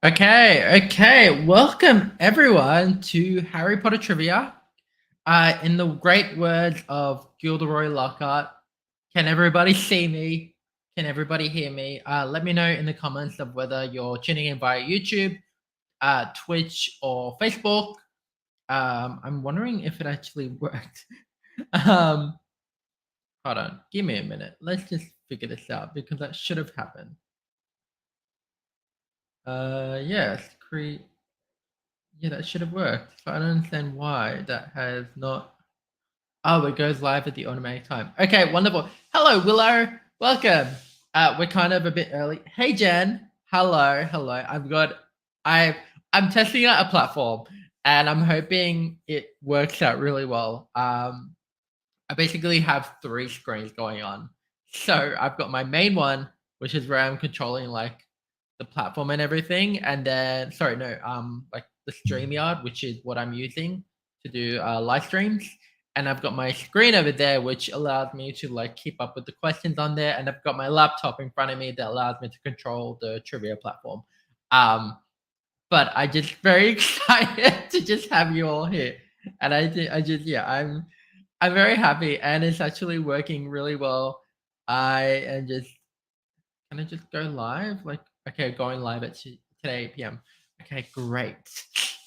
Okay. Welcome everyone to Harry Potter trivia. In the great words of Gilderoy Lockhart, can everybody see me? Can everybody hear me? Let me know in the comments of whether you're tuning in via YouTube, Twitch, or Facebook. I'm wondering if it actually worked. um, Hold on, give me a minute. Let's just figure this out because that should have happened. Yes, create. Yeah, that should have worked. So I don't understand why that has not. Oh, it goes live at the automatic time. Okay, wonderful. Hello, Willow. Welcome. We're kind of a bit early. Hey, Jen. Hello. I I'm testing out a platform, and I'm hoping it works out really well. I basically have three screens going on. So I've got my main one, which is where I'm controlling like the platform and everything, and then sorry, no, like the StreamYard, which is what I'm using to do live streams. And I've got my screen over there, which allows me to like keep up with the questions on there. And I've got my laptop in front of me that allows me to control the trivia platform. Um, but I just very excited to just have you all here. And I just yeah, I'm very happy and it's actually working really well. I am just can I just go live? Like okay, going live at today 8 p.m. Okay, great.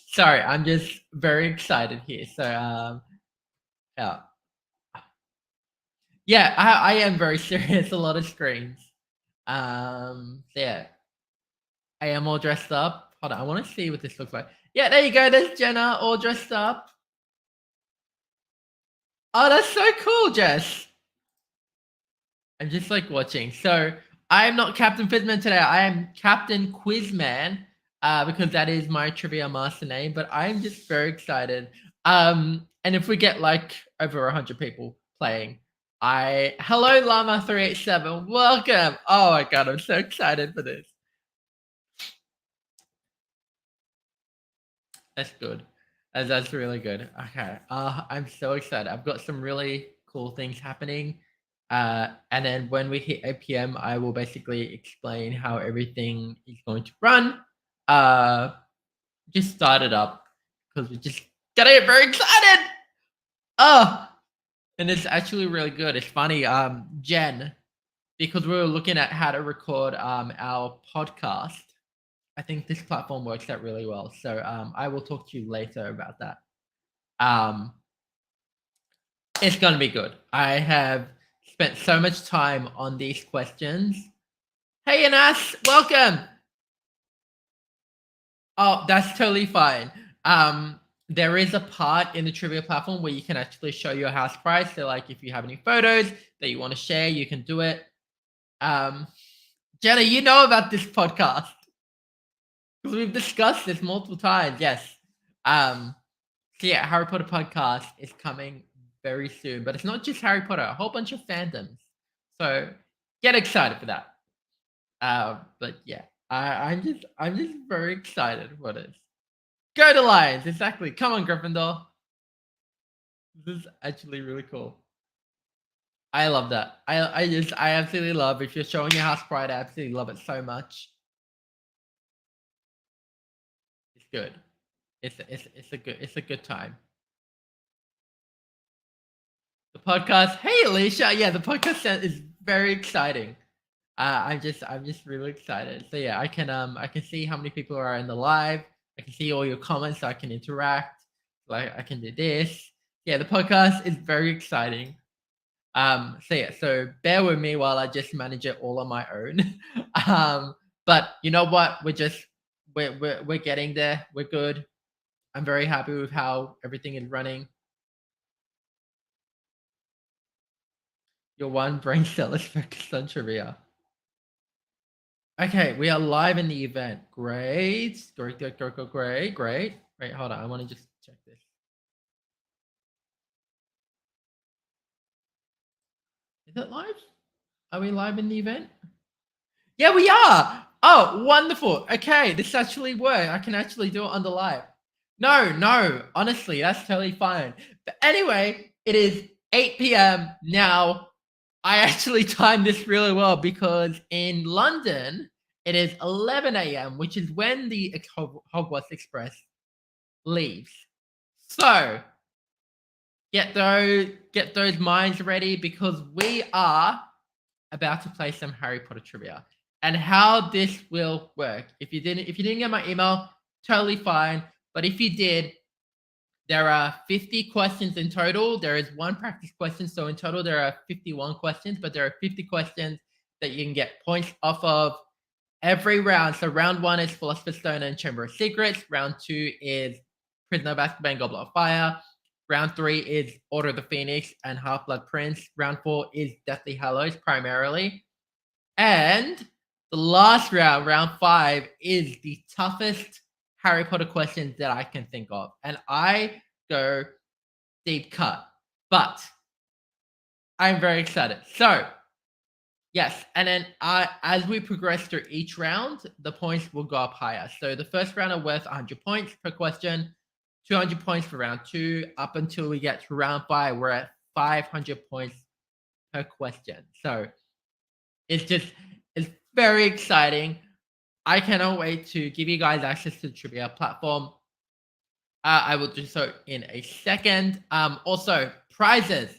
Sorry, I'm just very excited here. So yeah. Yeah, I am very serious, a lot of screens. Yeah. I am all dressed up. Hold on, I want to see what this looks like. Yeah, there you go. There's Jenna all dressed up. Oh, that's so cool, Jess. I'm just like watching. So I'm not Captain Fizzman today. I am Captain Quizman, because that is my trivia master name. But I'm just very excited. And if we get like over 100 people playing, hello Llama 387, welcome. Oh my god, I'm so excited for this. That's good. That's really good. Okay. I'm so excited. I've got some really cool things happening. And then when we hit 8 p.m., I will basically explain how everything is going to run. Uh, just start it up because we just gotta get very excited. Oh, and it's actually really good. It's funny, Jen, because we were looking at how to record our podcast. I think this platform works out really well. So I will talk to you later about that. Um, it's going to be good. I have spent so much time on these questions. Hey, Anas, welcome. Oh, that's totally fine. There is a part in the trivia platform where you can actually show your house prize. So, like, if you have any photos that you want to share, you can do it. Jenna, you know about this podcast because we've discussed this multiple times. Yes. So yeah, Harry Potter podcast is coming very soon, but it's not just Harry Potter, a whole bunch of fandoms. So get excited for that. But yeah, I'm just very excited for this. Go to Lions, exactly. Come on, Gryffindor. This is actually really cool. I love that. I absolutely love if you're showing your house pride, I absolutely love it so much. It's good. It's a good time. The podcast. Hey, Alicia. Yeah, the podcast is very exciting. I'm just really excited. So yeah, I can see how many people are in the live. I can see all your comments, so I can interact. Like I can do this. Yeah, the podcast is very exciting. So yeah, so bear with me while I just manage it all on my own. But you know what? We're getting there. We're good. I'm very happy with how everything is running. Your one brain cell is focused on trivia. Okay, we are live in the event. Great. Great. Wait, hold on. I want to just check this. Is it live? Are we live in the event? Yeah, we are. Oh, wonderful. Okay, this actually worked. I can actually do it on the live. No. Honestly, that's totally fine. But anyway, it is 8 p.m. now. I actually timed this really well because in London, it is 11 a.m., which is when the Hogwarts Express leaves. So get those minds ready because we are about to play some Harry Potter trivia. And how this will work. If you didn't get my email, totally fine. But if you did, there are 50 questions in total. There is one practice question. So in total, there are 51 questions, but there are 50 questions that you can get points off of every round. So round 1 is Philosopher's Stone and Chamber of Secrets. Round 2 is Prisoner of Azkaban, Goblet of Fire. Round 3 is Order of the Phoenix and Half-Blood Prince. Round 4 is Deathly Hallows primarily. And the last round, round 5, is the toughest Harry Potter questions that I can think of. And I go deep cut. But I'm very excited. So, yes, and then as we progress through each round, the points will go up higher. So the first round are worth 100 points per question, 200 points for round 2, up until we get to round 5, we're at 500 points per question. So it's very exciting. I cannot wait to give you guys access to the trivia platform. I will do so in a second. Also, prizes.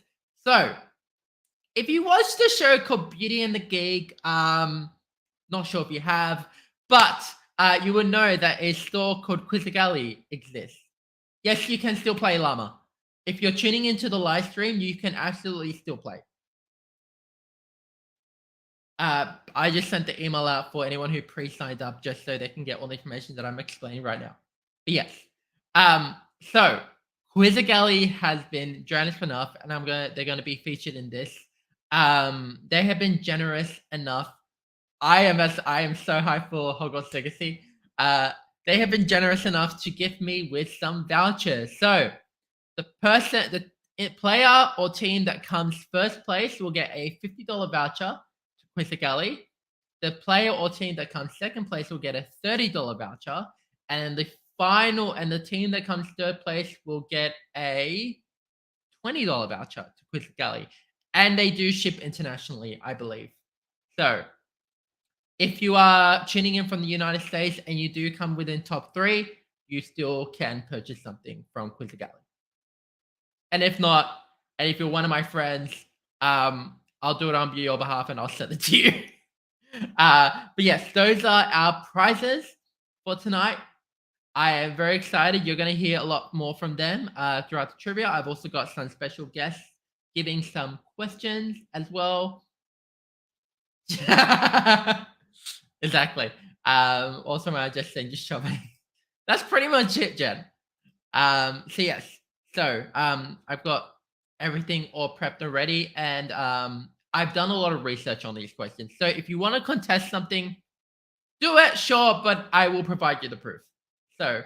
So, if you watched the show called Beauty and the Geek, not sure if you have, but you would know that a store called Quizzicality exists. Yes, you can still play Llama. If you're tuning into the live stream, you can absolutely still play. I just sent the email out for anyone who pre-signed up just so they can get all the information that I'm explaining right now. But yes. So Quizzicality has been generous enough, and they're gonna be featured in this. They have been generous enough. I am so hyped for Hogwarts Legacy. They have been generous enough to gift me with some vouchers. So the player or team that comes first place will get a $50 voucher to Quizzicality. The player or team that comes second place will get a $30 voucher, and the team that comes third place will get a $20 voucher to Quizzicality. And they do ship internationally, I believe. So if you are tuning in from the United States and you do come within top 3, you still can purchase something from Quizzicality. And if not, and if you're one of my friends, I'll do it on your behalf and I'll send it to you. But yes, those are our prizes for tonight. I am very excited. You're going to hear a lot more from them throughout the trivia. I've also got some special guests giving some questions as well. Exactly. Also, I just saying, just shopping. That's pretty much it, Jen. So yes. So I've got everything all prepped and ready, and I've done a lot of research on these questions. So if you want to contest something, do it, sure, but I will provide you the proof. So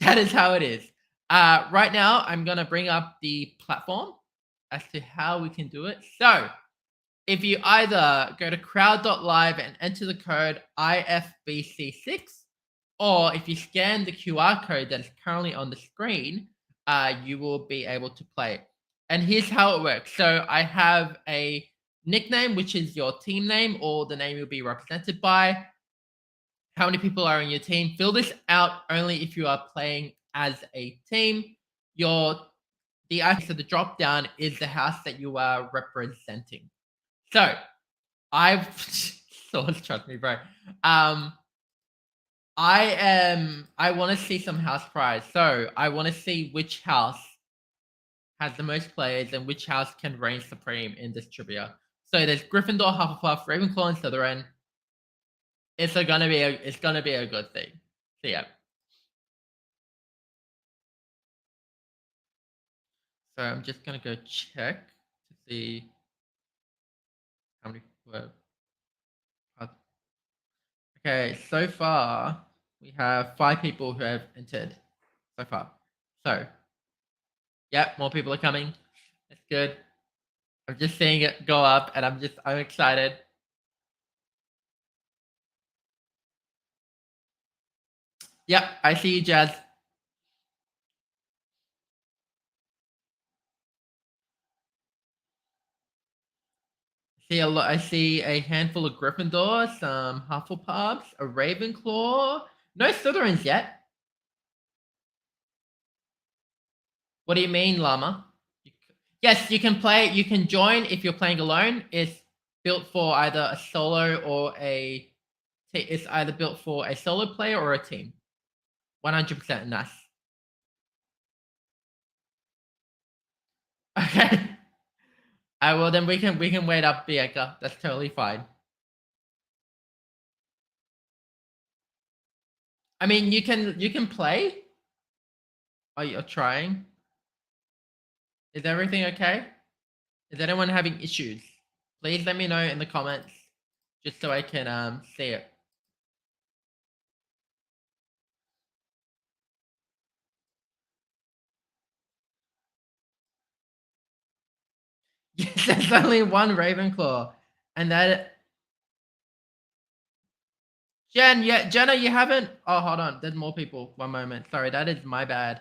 that is how it is. Right now, I'm going to bring up the platform as to how we can do it. So if you either go to crowd.live and enter the code IFBC6, or if you scan the QR code that is currently on the screen, you will be able to play. And here's how it works. So I have a nickname, which is your team name or the name you'll be represented by. How many people are in your team? Fill this out only if you are playing as a team. The icon of the drop down is the house that you are representing. So trust me, bro. I want to see some house prize. So I want to see which house has the most players and which house can reign supreme in this trivia. So there's Gryffindor, Hufflepuff, Ravenclaw, and Slytherin. It's gonna be a good thing. So yeah. So I'm just gonna go check to see how many people have. Okay, so far we have 5 people who have entered so far. So, yep, more people are coming. That's good. I'm just seeing it go up, and I'm excited. Yep, I see you, Jazz. I see a handful of Gryffindor, some Hufflepuffs, a Ravenclaw. No Slytherins yet. What do you mean, Llama? Yes, you can play. You can join if you're playing alone. It's built for either a solo or a. It's either built for a solo player or a team. 100% nice. Okay. I will. Then we can wait up, Bianca. That's totally fine. I mean, you can play. Oh, you're trying. Is everything okay? Is anyone having issues? Please let me know in the comments, just so I can see it. Yes, there's only one Ravenclaw, and that. Jenna, you haven't. Oh, hold on. There's more people. One moment. Sorry, that is my bad.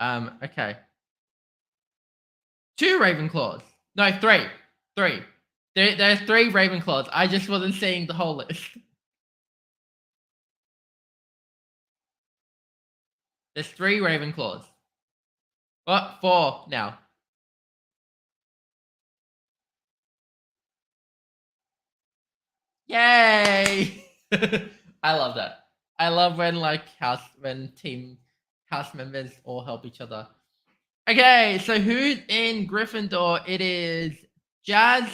Okay. 2 Ravenclaws. No, 3. 3. There's 3 Ravenclaws. I just wasn't seeing the whole list. There's 3 Ravenclaws. What? 4 now. Yay! I love that. I love when team house members all help each other. Okay, so who's in Gryffindor? It is Jazz,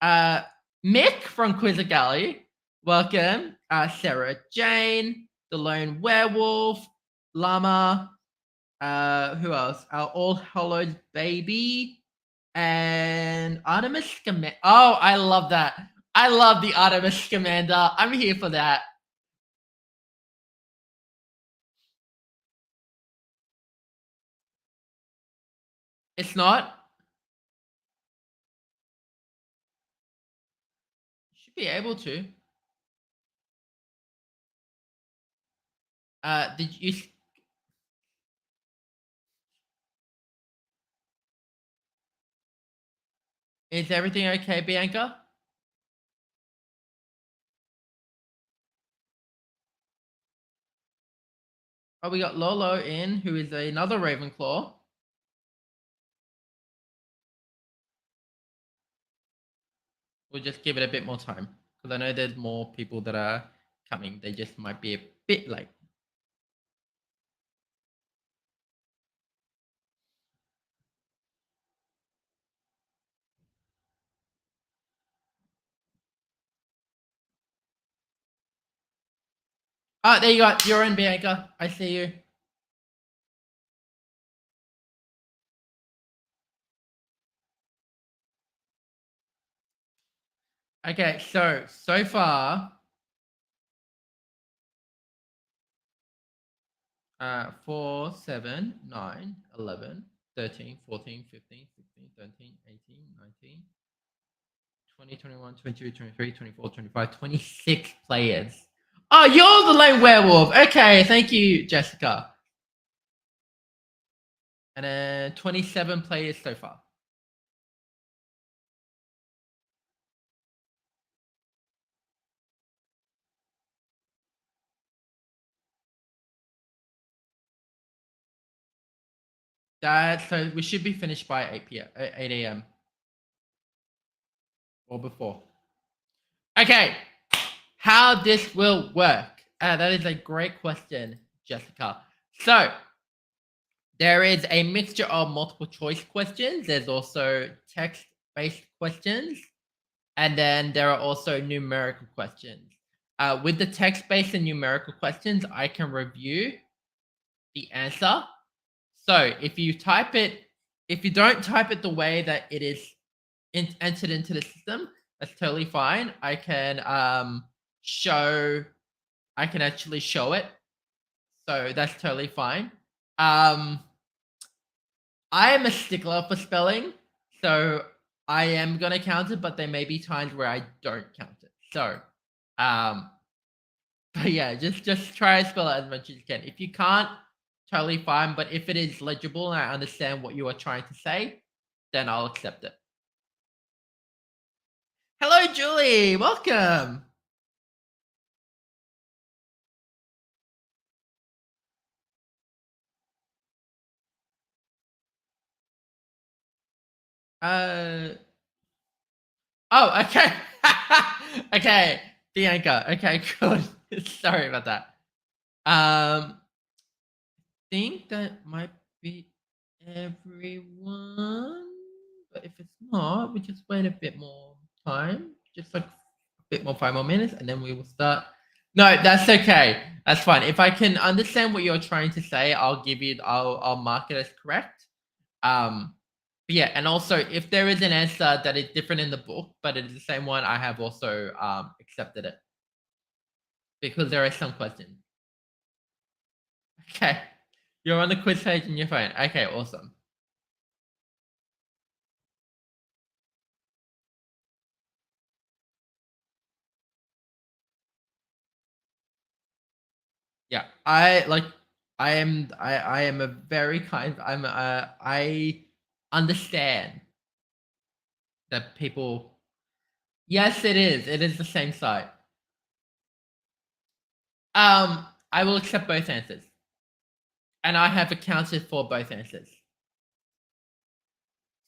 Mick from Quizzicality. Welcome. Sarah Jane, the Lone Werewolf, Llama. Who else? All Hallows Baby, and Artemis Scamander. Oh, I love that. I love the Artemis Scamander. I'm here for that. It's not. Should be able to. Did you? Is everything okay, Bianca? Oh, we got Lolo in, who is another Ravenclaw. We'll just give it a bit more time because I know there's more people that are coming. They just might be a bit late. Oh, there you go. You're in, Bianca. I see you. Okay, so far, 4, 7, 9, 11, 13, 14, 15, 16, 17, 18, 19, 20, 21, 22, 23, 24, 25, 26 players. Oh, you're the lone werewolf. Okay, thank you, Jessica. And then 27 players so far. So we should be finished by 8 p.m. 8 a.m. or before. Okay, how this will work? That is a great question, Jessica. So there is a mixture of multiple choice questions. There's also text-based questions, and then there are also numerical questions. With the text-based and numerical questions, I can review the answer. So if you don't type it the way that it is entered into the system, that's totally fine. I can actually show it. So that's totally fine. I am a stickler for spelling, so I am gonna count it, but there may be times where I don't count it. So, but yeah, just try to spell it as much as you can. If you can't, totally fine. But if it is legible and I understand what you are trying to say, then I'll accept it. Hello, Julie. Welcome. Uh. Oh, okay. Okay, Bianca. Okay, good. Sorry about that. Think that might be everyone, but if it's not, we just wait a bit more time, just like a bit more, 5 more minutes, and then we will start. No, that's okay. That's fine. If I can understand what you're trying to say, I'll give you. I'll mark it as correct. But yeah, and also if there is an answer that is different in the book, but it is the same one, I have also accepted it because there are some questions. Okay, you're on the quiz page in your phone. Okay, awesome. Yeah, I am a very kind. I understand that people. Yes, it is. It is the same site. I will accept both answers, and I have accounted for both answers.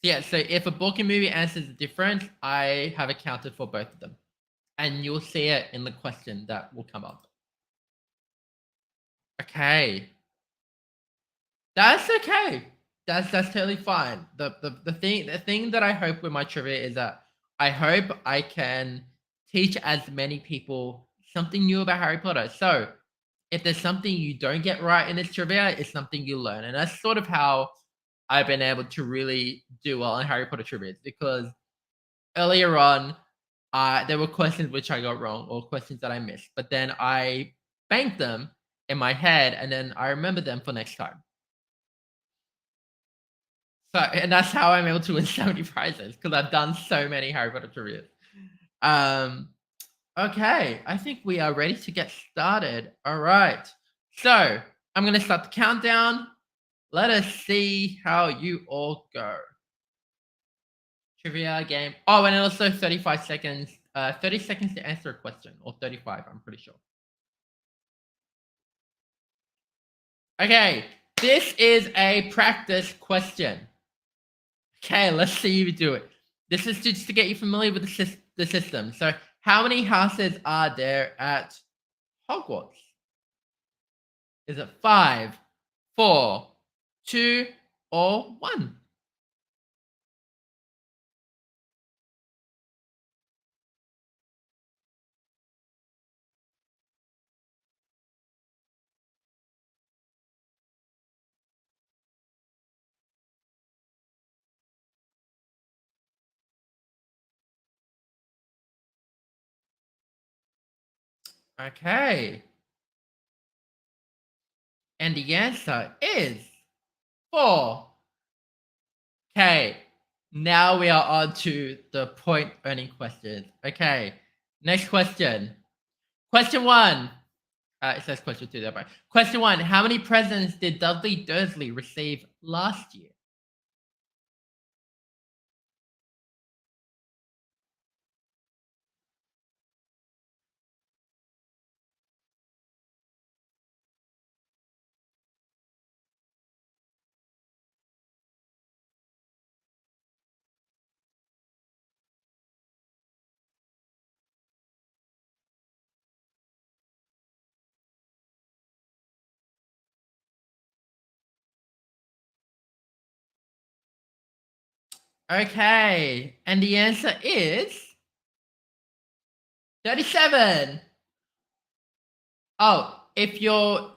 Yeah, so if a book and movie answers are different, I have accounted for both of them. And you'll see it in the question that will come up. Okay. That's okay. That's totally fine. The thing that I hope with my trivia is that I hope I can teach as many people something new about Harry Potter. So if there's something you don't get right in this trivia, it's something you learn. And that's sort of how I've been able to really do well in Harry Potter trivia because earlier on, there were questions which I got wrong or questions that I missed, but then I banked them in my head and then I remember them for next time. So, and that's how I'm able to win so many prizes because I've done so many Harry Potter trivia. Um, okay, I think we are ready to get started. All right, so I'm gonna start the countdown. Let us see how you all go. Trivia game. Oh, and also 35 seconds. 30 seconds to answer a question, or 35. I'm pretty sure. Okay, this is a practice question. Okay, let's see you do it. This is just to get you familiar with the system. So, how many houses are there at Hogwarts? Is it 5, 4, 2, or 1? Okay. And the answer is 4. Okay. Now we are on to the point earning questions. Okay. Next question. Question 1. It says question 2 there, but question 1. How many presents did Dudley Dursley receive last year? Okay. And the answer is 37. Oh, if you're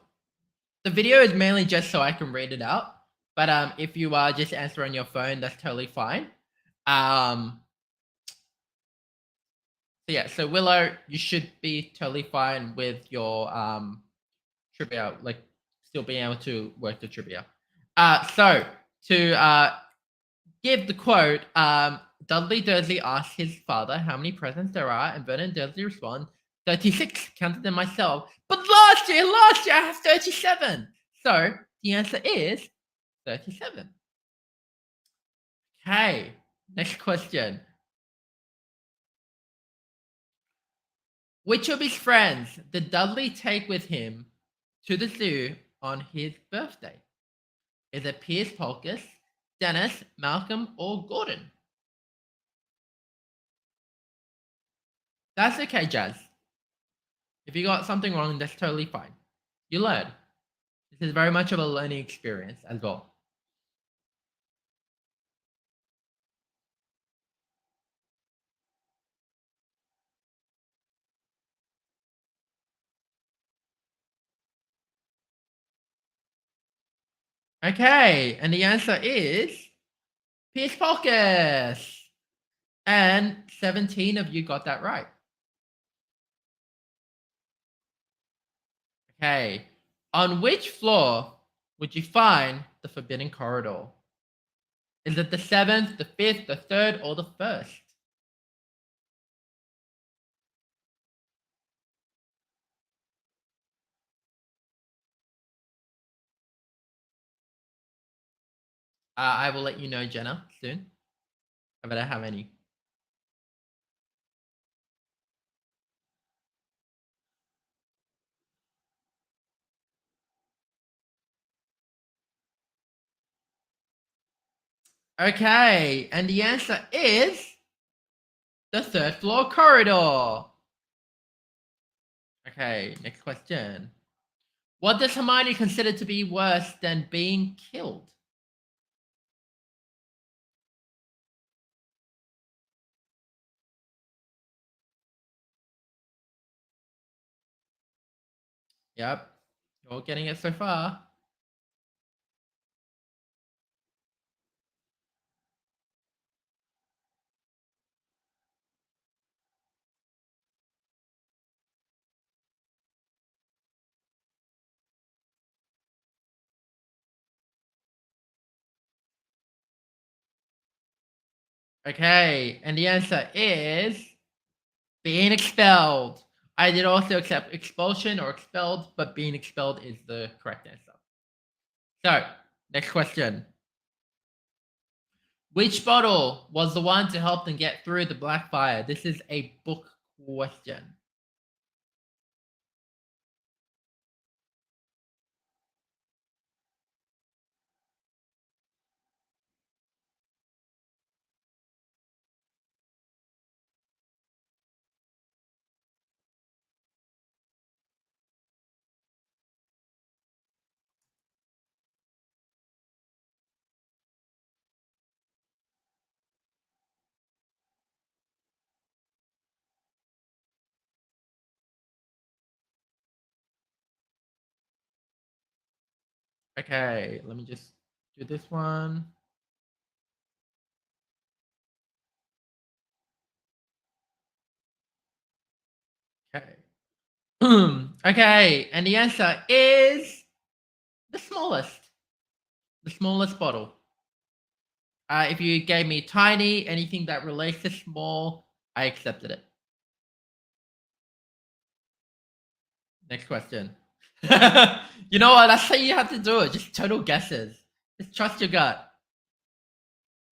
the video is mainly just so I can read it out. But if you are just answering on your phone, that's totally fine. So yeah, so Willow, you should be totally fine with your trivia, like still being able to work the trivia. So to give the quote, Dudley Dursley asks his father how many presents there are, and Vernon Dursley responds, 36, counted them myself. But last year I have 37. So the answer is 37. Okay, next question. Which of his friends did Dudley take with him to the zoo on his birthday? Is it Piers Polkiss, Dennis, Malcolm, or Gordon? That's okay, Jazz. If you got something wrong, that's totally fine. You learn. This is very much of a learning experience as well. Okay, and the answer is Piers Polkiss. And 17 of you got that right. Okay, on which floor would you find the Forbidden Corridor? Is it the 7th, the 5th, the 3rd, or the 1st? I will let you know, Jenna, soon. I better have any. Okay, and the answer is the 3rd floor corridor. Okay, next question. What does Hermione consider to be worse than being killed? Yep, you're getting it so far. Okay, and the answer is being expelled. I did also accept expulsion or expelled, but being expelled is the correct answer. So, next question. Which bottle was the one to help them get through the black fire? This is a book question. Okay, let me just do this one. Okay. Okay, and the answer is the smallest. The smallest bottle. If you gave me tiny, anything that relates to small, I accepted it. Next question. You know what? That's how you have to do it. Just total guesses. Just trust your gut.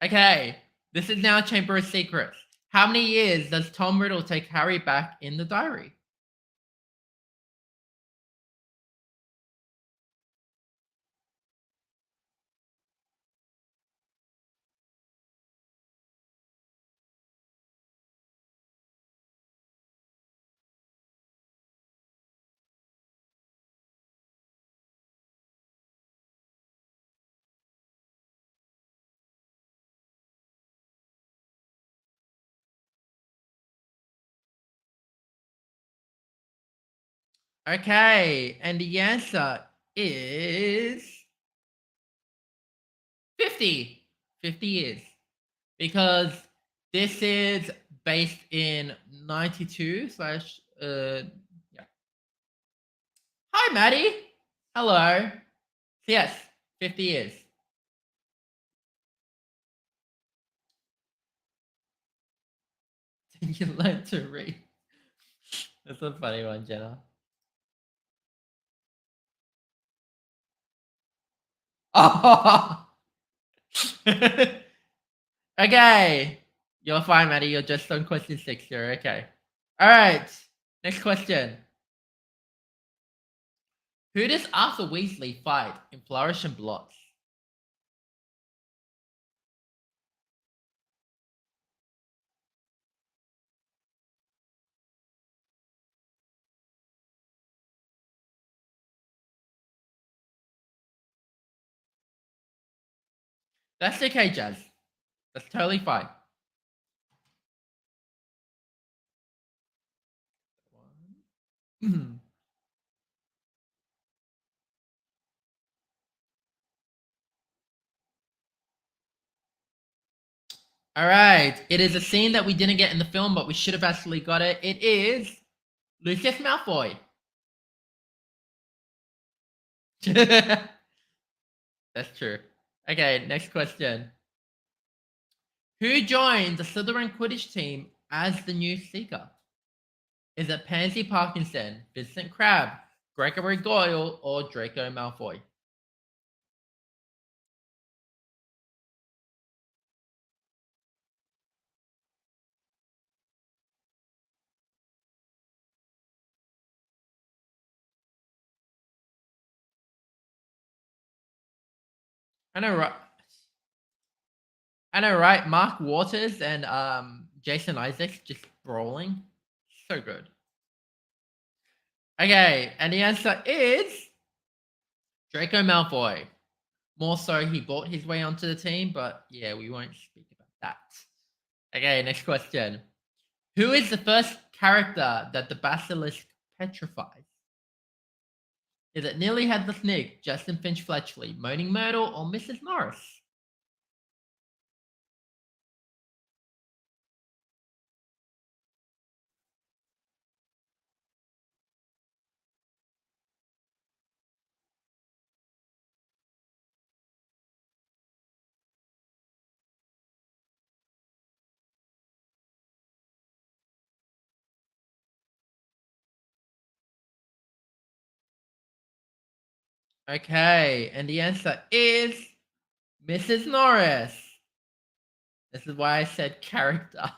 Okay, this is now Chamber of Secrets. How many years does Tom Riddle take Harry back in the diary? Okay, and the answer is 50. 50 years. Because this is based in 92 slash, yeah. Hi, Maddie. Hello. Yes, 50 years. You learn to read. That's a funny one, Jenna. Oh. Okay. You're fine, Maddie. You're just on question 6 here. Okay. All right. Next question. Who does Arthur Weasley fight in Flourish and Blotts? That's okay, Jazz. That's totally fine. All right. It is a scene that we didn't get in the film, but we should have actually got it. It is Lucius Malfoy. That's true. Okay, next question. Who joined the Slytherin Quidditch team as the new Seeker? Is it Pansy Parkinson, Vincent Crabbe, Gregory Goyle, or Draco Malfoy? I know, right? I know, right? Mark Waters and Jason Isaacs just brawling. So good. Okay, and the answer is Draco Malfoy. More so, he bought his way onto the team, but yeah, we won't speak about that. Okay, next question. Who is the first character that the basilisk petrifies? Is it Nearly Headless Nick, Justin Finch Fletchley, Moaning Myrtle, or Mrs. Norris? Okay, and the answer is Mrs. Norris. This is why I said character,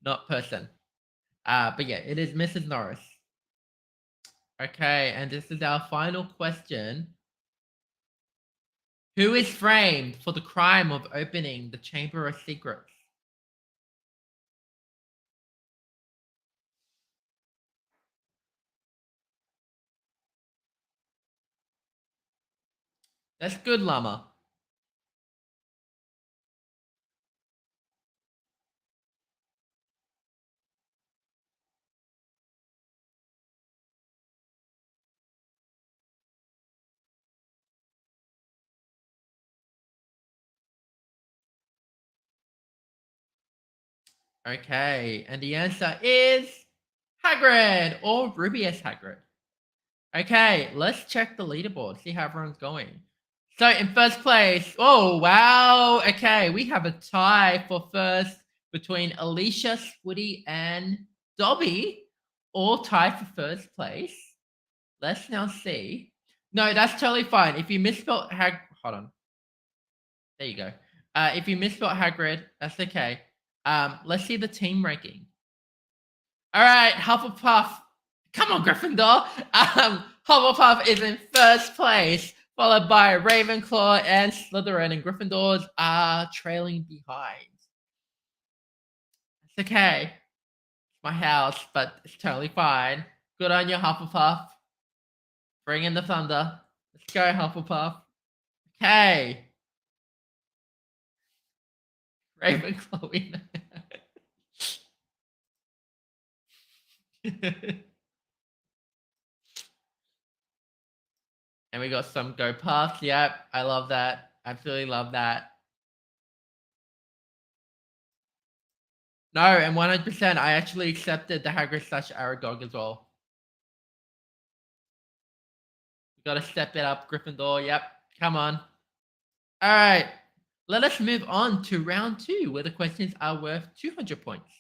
not person. But yeah, it is Mrs. Norris. Okay, and this is our final question. Who is framed for the crime of opening the Chamber of Secrets? That's good, Llama. Okay, and the answer is Hagrid or Rubius Hagrid. Okay, let's check the leaderboard, see how everyone's going. So in first place, oh wow, okay, we have a tie for first between Alicia, Squiddy, and Dobby, all tied for first place. Let's now see. No, that's totally fine. If you misspelled hold on. There you go. If you misspelled Hagrid, that's okay. Let's see the team ranking. All right, Hufflepuff. Come on, Gryffindor. Hufflepuff is in first place, followed by Ravenclaw and Slytherin, and Gryffindors are trailing behind. It's okay. It's my house, but it's totally fine. Good on you, Hufflepuff. Bring in the thunder. Let's go, Hufflepuff. Okay. Ravenclaw. And we got some Go Puffs. Yep, I love that. Absolutely love that. No, and 100%, I actually accepted the Hagrid / Aragog as well. We gotta step it up, Gryffindor. Yep, come on. All right, let us move on to round 2, where the questions are worth 200 points.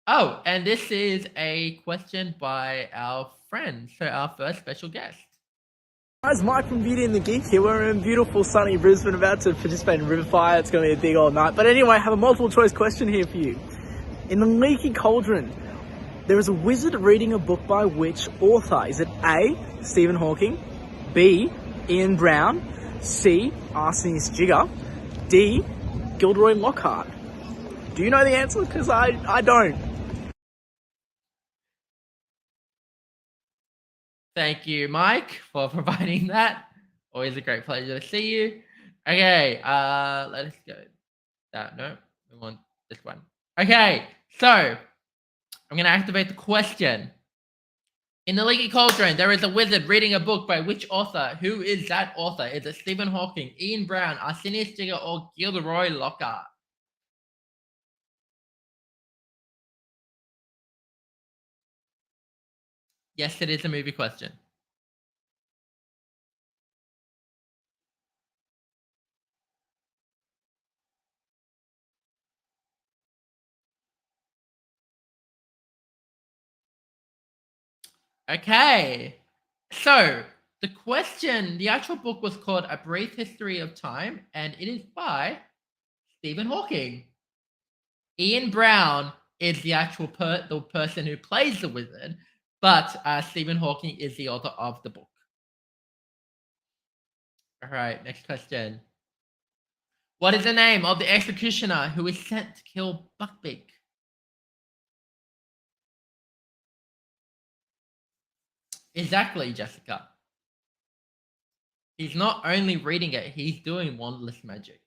Oh, and this is a question by our friend, so our first special guest. Guys, Mike from Beauty and the Geek here. We're in beautiful sunny Brisbane about to participate in River Fire. It's going to be a big old night. But anyway, I have a multiple choice question here for you. In the Leaky Cauldron, there is a wizard reading a book by which author? Is it A, Stephen Hawking, B, Ian Brown, C, Arsenius Jigger, D, Gilderoy Lockhart? Do you know the answer? Because I don't. Thank you, Mike, for providing that. Always a great pleasure to see you. Okay, let us go. No, we want this one. Okay, so I'm going to activate the question. In the Leaky Cauldron, there is a wizard reading a book by which author? Who is that author? Is it Stephen Hawking, Ian Brown, Arsenius Jigger, or Gilderoy Lockhart? Yes, it is a movie question. Okay, so the actual book was called A Brief History of Time, and it is by Stephen Hawking. Ian Brown is the actual the person who plays the wizard, but Stephen Hawking is the author of the book. All right, next question. What is the name of the executioner who is sent to kill Buckpick? Exactly, Jessica. He's not only reading it, he's doing wandless magic.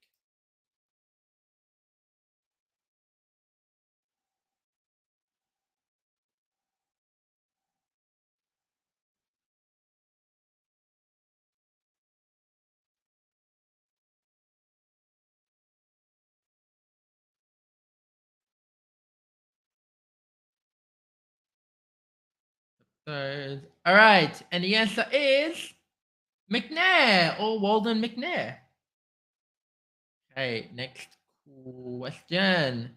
So, all right, and the answer is McNair or Walden McNair. Okay, next question.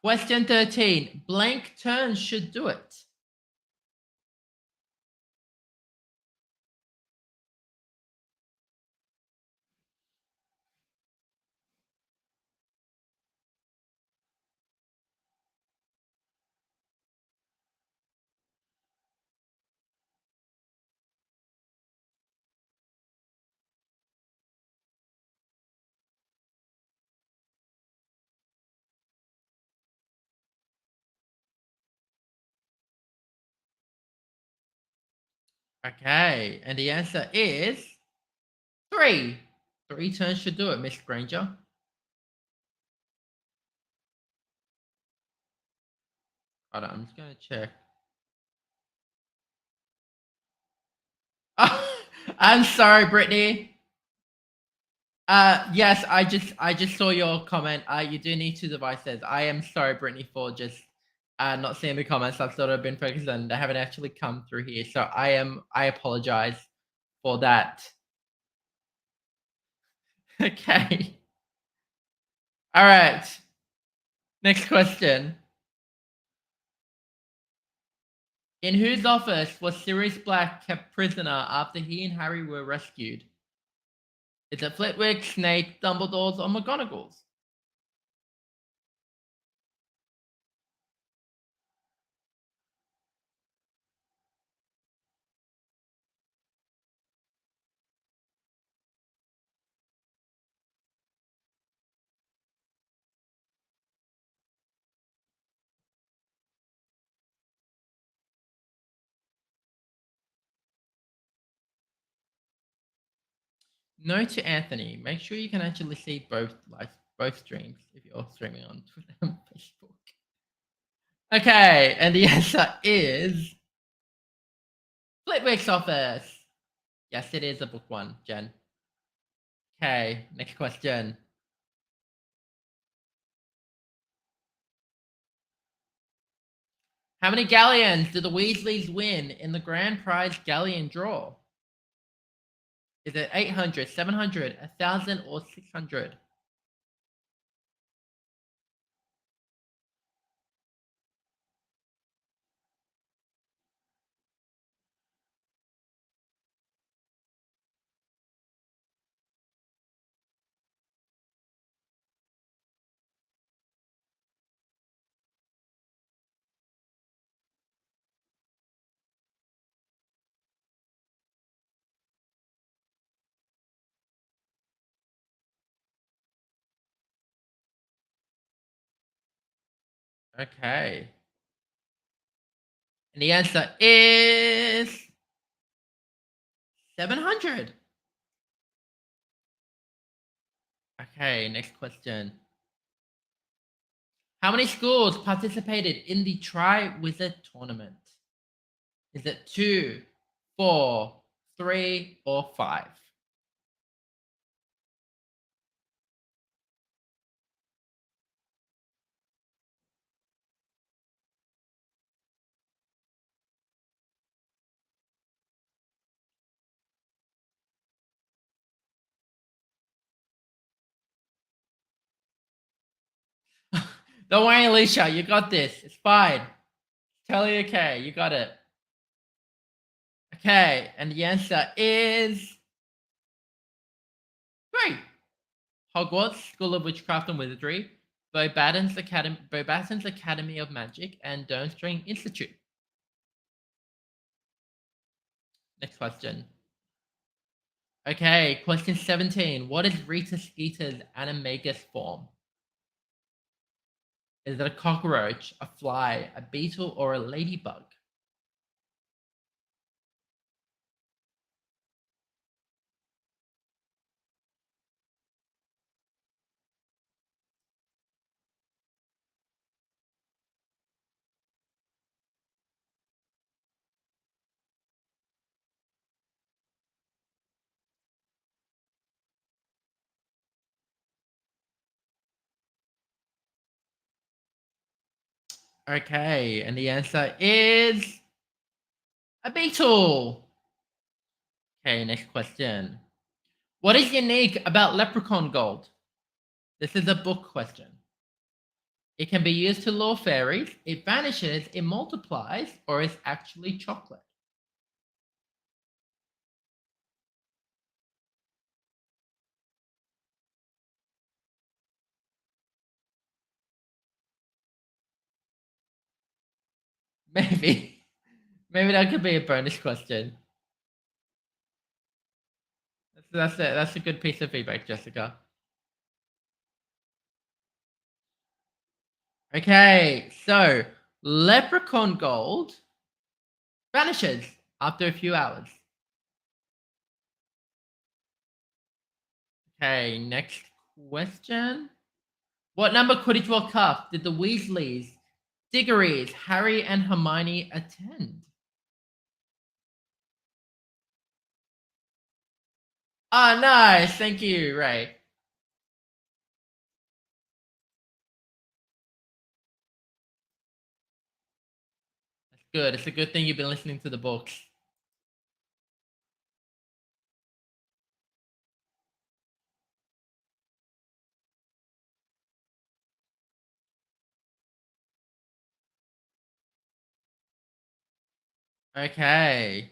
Question 13. Blank turns should do it. Okay, and the answer is 3. 3 turns should do it, Miss Granger. Hold on, I'm just gonna check. Oh, I'm sorry, Brittany. Yes, I just saw your comment. You do need 2 devices. I am sorry, Brittany, for just not seeing the comments. I've sort of been focused on. They haven't actually come through here, so I apologize for that. Okay. All right. Next question. In whose office was Sirius Black kept prisoner after he and Harry were rescued? Is it Flitwick, Snape, Dumbledore's, or McGonagall's? No to Anthony. Make sure you can actually see both streams if you're streaming on Twitter and Facebook. Okay, and the answer is Flitwick's office. Yes, it is a book one, Jen. Okay, next question. How many galleons did the Weasleys win in the grand prize galleon draw? Is it 800, 700, 1,000, or 600? Okay. And the answer is 700. Okay, next question. How many schools participated in the Tri-Wizard tournament? Is it 2, 4, 3, or 5? Don't worry, Alicia. You got this. It's fine. Totally okay. You got it. Okay, and the answer is 3. Hogwarts, School of Witchcraft and Wizardry, Beauxbaton's Academy of Magic, and Durmstrang Institute. Next question. Okay, question 17. What is Rita Skeeter's animagus form? Is it a cockroach, a fly, a beetle, or a ladybug? Okay, and the answer is a beetle. Okay, next question. What is unique about Leprechaun Gold? This is a book question. It can be used to lure fairies, it vanishes, it multiplies, or is actually chocolate. Maybe. Maybe that could be a bonus question. That's a good piece of feedback, Jessica. Okay, so Leprechaun Gold vanishes after a few hours. Okay, next question. What number Quidditch World Cup did the Weasleys, Diggories, Harry, and Hermione attend? Oh, nice. Thank you, Ray. That's good. It's a good thing you've been listening to the books. Okay.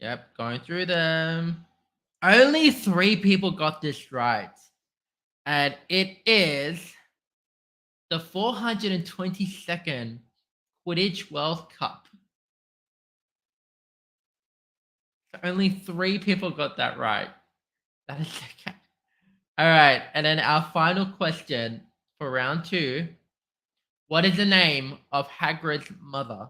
Yep, going through them. Only 3 people got this right. And it is the 422nd Quidditch World Cup. So only 3 people got that right. That is okay. All right, and then our final question for round 2. What is the name of Hagrid's mother?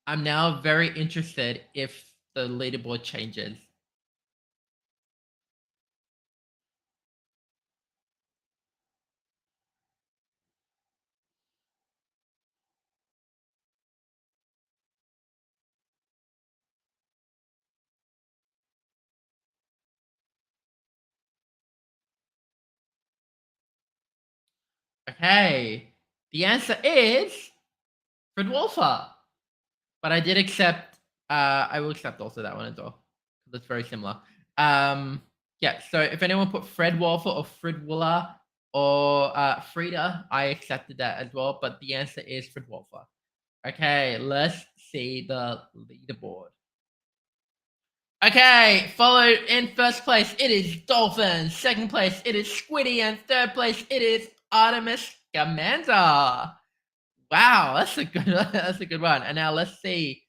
I'm now very interested if the leaderboard changes. Okay, the answer is Fred Wolfer. But I did accept. I will accept also that one as well. That's very similar. Yeah. So if anyone put Fred Wolfer or Fred Wooler or Frida, I accepted that as well. But the answer is Fred Wolfer. Okay, let's see the leaderboard. Okay, followed in first place, it is Dolphin. Second place, it is Squiddy. And third place, it is Artemis Scamander. Wow, that's a good that's a good one. And now let's see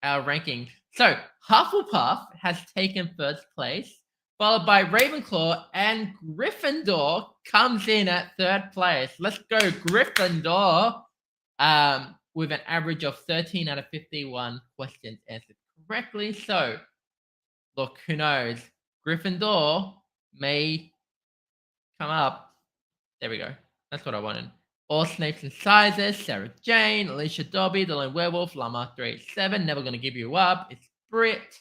our rankings. So Hufflepuff has taken first place, followed by Ravenclaw, and Gryffindor comes in at third place. Let's go Gryffindor. With an average of 13 out of 51 questions answered correctly. So, look, who knows? Gryffindor may come up. There we go. That's what I wanted. All Snakes and Sizes, Sarah Jane, Alicia Dobby, The Lone Werewolf, Llama 387, Never Gonna Give You Up. It's Brit.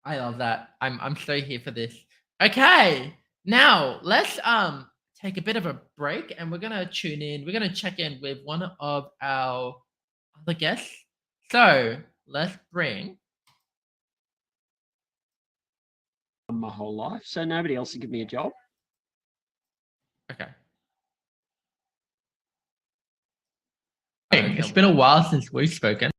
I love that. I'm so here for this. Okay, now let's take a bit of a break and we're gonna tune in. We're gonna check in with one of our other guests. So let's bring. My whole life, so nobody else will give me a job. Okay. It's been a while since we've spoken.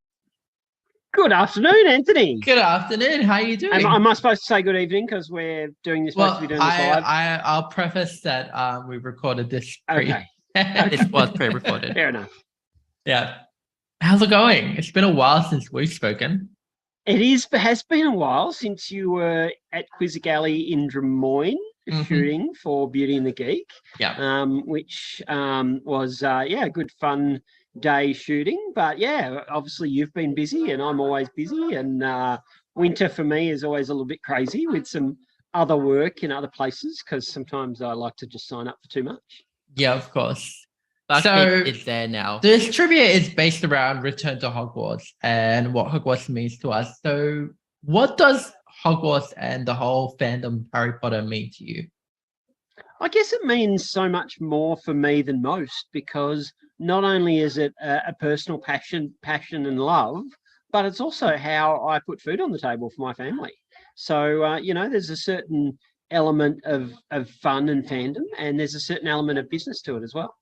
Good afternoon, Anthony. Good afternoon. How are you doing? Am I supposed to say good evening because we're doing this? Supposed to be doing this live. I'll preface that we recorded this. Okay. This was pre-recorded. Fair enough. Yeah. How's it going? It's been a while since we've spoken. Has been a while since you were at Quizzicality in Des Moines shooting for Beauty and the Geek. Yeah. Which was a good fun day shooting. But yeah, obviously you've been busy and I'm always busy, and winter for me is always a little bit crazy with some other work in other places because sometimes I like to just sign up for too much. Yeah, of course. So it's there now. This trivia is based around Return to Hogwarts and what Hogwarts means to us. So what does Hogwarts and the whole fandom Harry Potter mean to you? I guess it means so much more for me than most, because not only is it a personal passion and love, but it's also how I put food on the table for my family. So, there's a certain element of fun and fandom, and there's a certain element of business to it as well.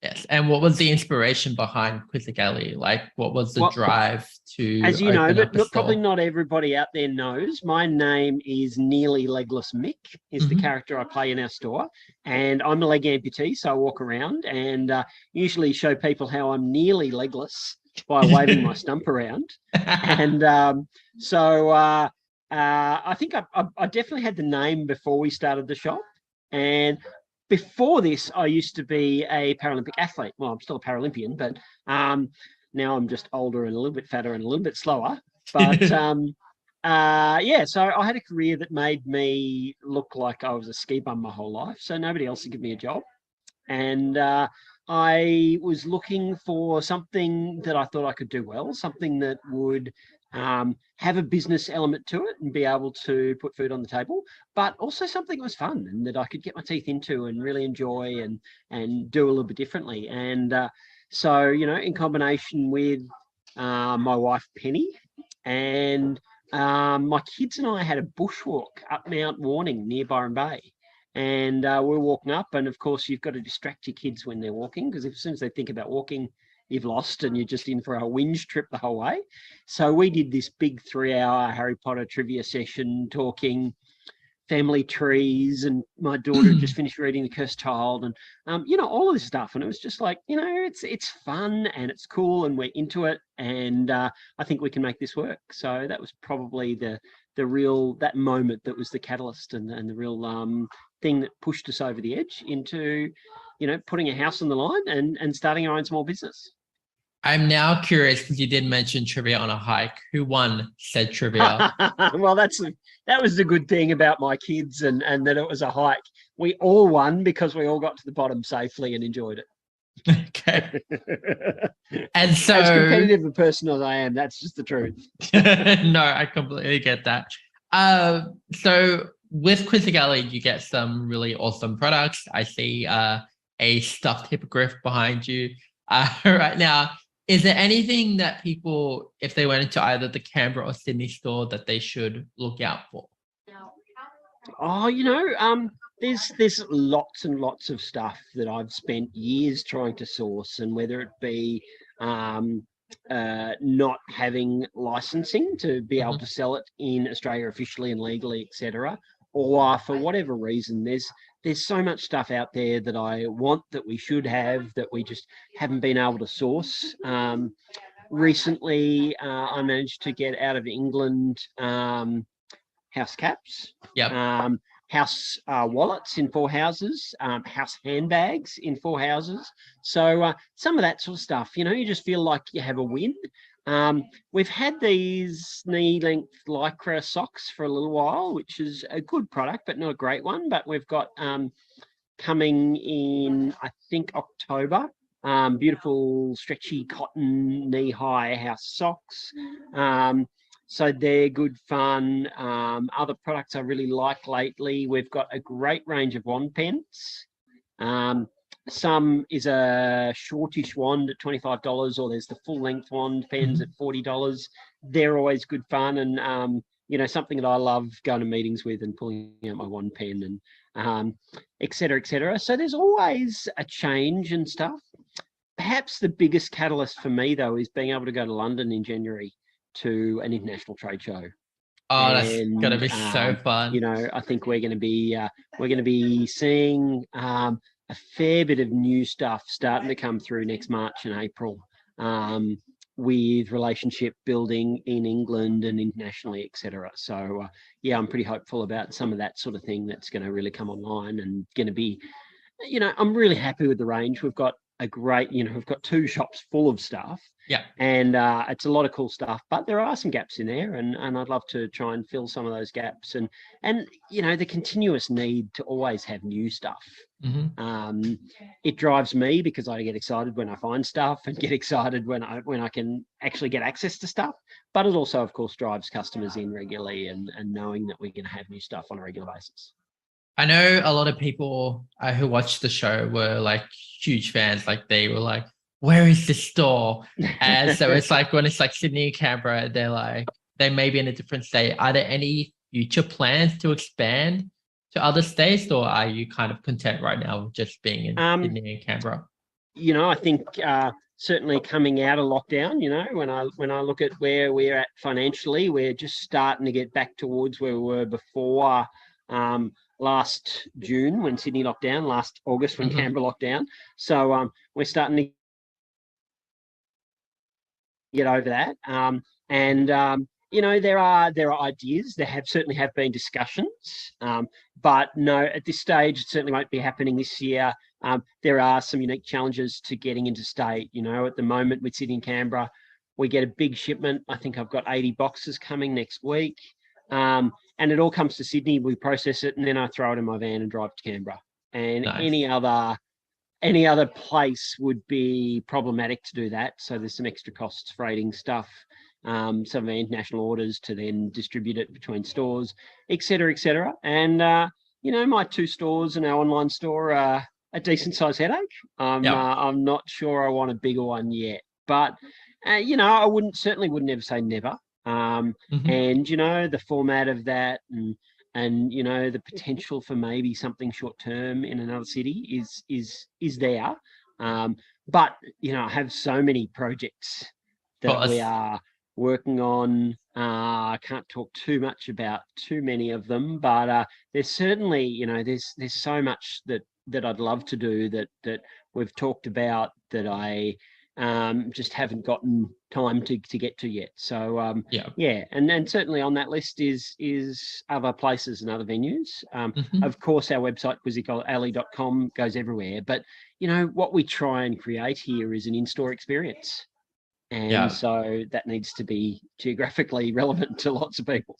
Yes. And what was the inspiration behind Quizzicality? Like, what was the drive to? As you know, but probably not everybody out there knows, my name is Nearly Legless Mick, is the character I play in our store. And I'm a leg amputee, so I walk around and usually show people how I'm nearly legless by waving my stump around. And I think I definitely had the name before we started the shop. And before this, I used to be a Paralympic athlete. Well, I'm still a Paralympian, but now I'm just older and a little bit fatter and a little bit slower. But so I had a career that made me look like I was a ski bum my whole life. So nobody else would give me a job. And I was looking for something that I thought I could do well, something that would have a business element to it and be able to put food on the table, but also something that was fun and that I could get my teeth into and really enjoy and do a little bit differently. And so, in combination with my wife, Penny, and my kids and I had a bushwalk up Mount Warning near Byron Bay. And we're walking up, and of course you've got to distract your kids when they're walking, because as soon as they think about walking, you've lost and you're just in for a whinge trip the whole way. So we did this big 3-hour Harry Potter trivia session, talking family trees, and my daughter just finished reading The Cursed Child, and all of this stuff. And it was just like, it's fun and it's cool and we're into it, and I think we can make this work. So that was probably the real, that moment that was the catalyst and the real thing that pushed us over the edge into putting a house on the line and starting our own small business. I'm now curious, because you did mention trivia on a hike. Who won said trivia? Well, that was the good thing about my kids and that it was a hike. We all won because we all got to the bottom safely and enjoyed it. Okay. And so, as competitive a person as I am, that's just the truth. No, I completely get that. So with Quizzicality, you get some really awesome products. I see a stuffed hippogriff behind you right now. Is there anything that people, if they went into either the Canberra or Sydney store, that they should look out for? Oh, there's lots and lots of stuff that I've spent years trying to source, and whether it be not having licensing to be able to sell it in Australia officially and legally, etc., or for whatever reason, there's so much stuff out there that I want, that we should have, that we just haven't been able to source. Recently, I managed to get out of England house caps, Yep. house wallets in 4 houses, house handbags in 4 houses. So some of that sort of stuff, you just feel like you have a win. We've had these knee-length Lycra socks for a little while, which is a good product, but not a great one. But we've got coming in, I think, October, beautiful stretchy cotton knee-high house socks. So they're good fun. Other products I really like lately, we've got a great range of wand pens. Some is a shortish wand at $25, or there's the full length wand pens at $40. They're always good fun, and something that I love going to meetings with and pulling out my wand pen, and et cetera, et cetera. So there's always a change and stuff. Perhaps the biggest catalyst for me, though, is being able to go to London in January to an international trade show. Oh, that's gonna be so fun. I think we're going to be seeing a fair bit of new stuff starting to come through next March and April, with relationship building in England and internationally, etc. So I'm pretty hopeful about some of that sort of thing that's going to really come online and going to be, I'm really happy with the range. We've got a great, we've got 2 shops full of stuff. Yeah. And it's a lot of cool stuff, but there are some gaps in there, and I'd love to try and fill some of those gaps, and the continuous need to always have new stuff. It drives me, because I get excited when I find stuff and get excited when I can actually get access to stuff, but it also, of course, drives customers in regularly and knowing that we're going to have new stuff on a regular basis. I know a lot of people who watched the show were like huge fans. Like they were like, where is the store? And so it's like when it's like Sydney and Canberra, they're like, they may be in a different state. Are there any future plans to expand to other states, or are you kind of content right now with just being in Sydney and Canberra? I think certainly coming out of lockdown, when I look at where we're at financially, we're just starting to get back towards where we were before last June when Sydney locked down, last August when Canberra locked down. So we're starting to get over that. There are ideas. There certainly have been discussions, but no, at this stage, it certainly won't be happening this year. There are some unique challenges to getting into state. At the moment with Sydney and Canberra, we get a big shipment. I think I've got 80 boxes coming next week. And it all comes to Sydney. We process it, and then I throw it in my van and drive to Canberra. And Nice. any other place would be problematic to do that. So there's some extra costs freighting stuff, some of our international orders to then distribute it between stores, et cetera, et cetera. And, my 2 stores and our online store are a decent size headache. I'm not sure I want a bigger one yet, but, I certainly wouldn't ever say never. And, the format of that and the potential for maybe something short term in another city is there. But I have so many projects that we are working on. I can't talk too much about too many of them, but there's certainly, there's so much that I'd love to do that we've talked about that I just haven't gotten time to get to yet. So and then certainly on that list is other places and other venues. Of course, our website Quizzicality.com goes everywhere, but what we try and create here is an in-store experience, and so that needs to be geographically relevant to lots of people.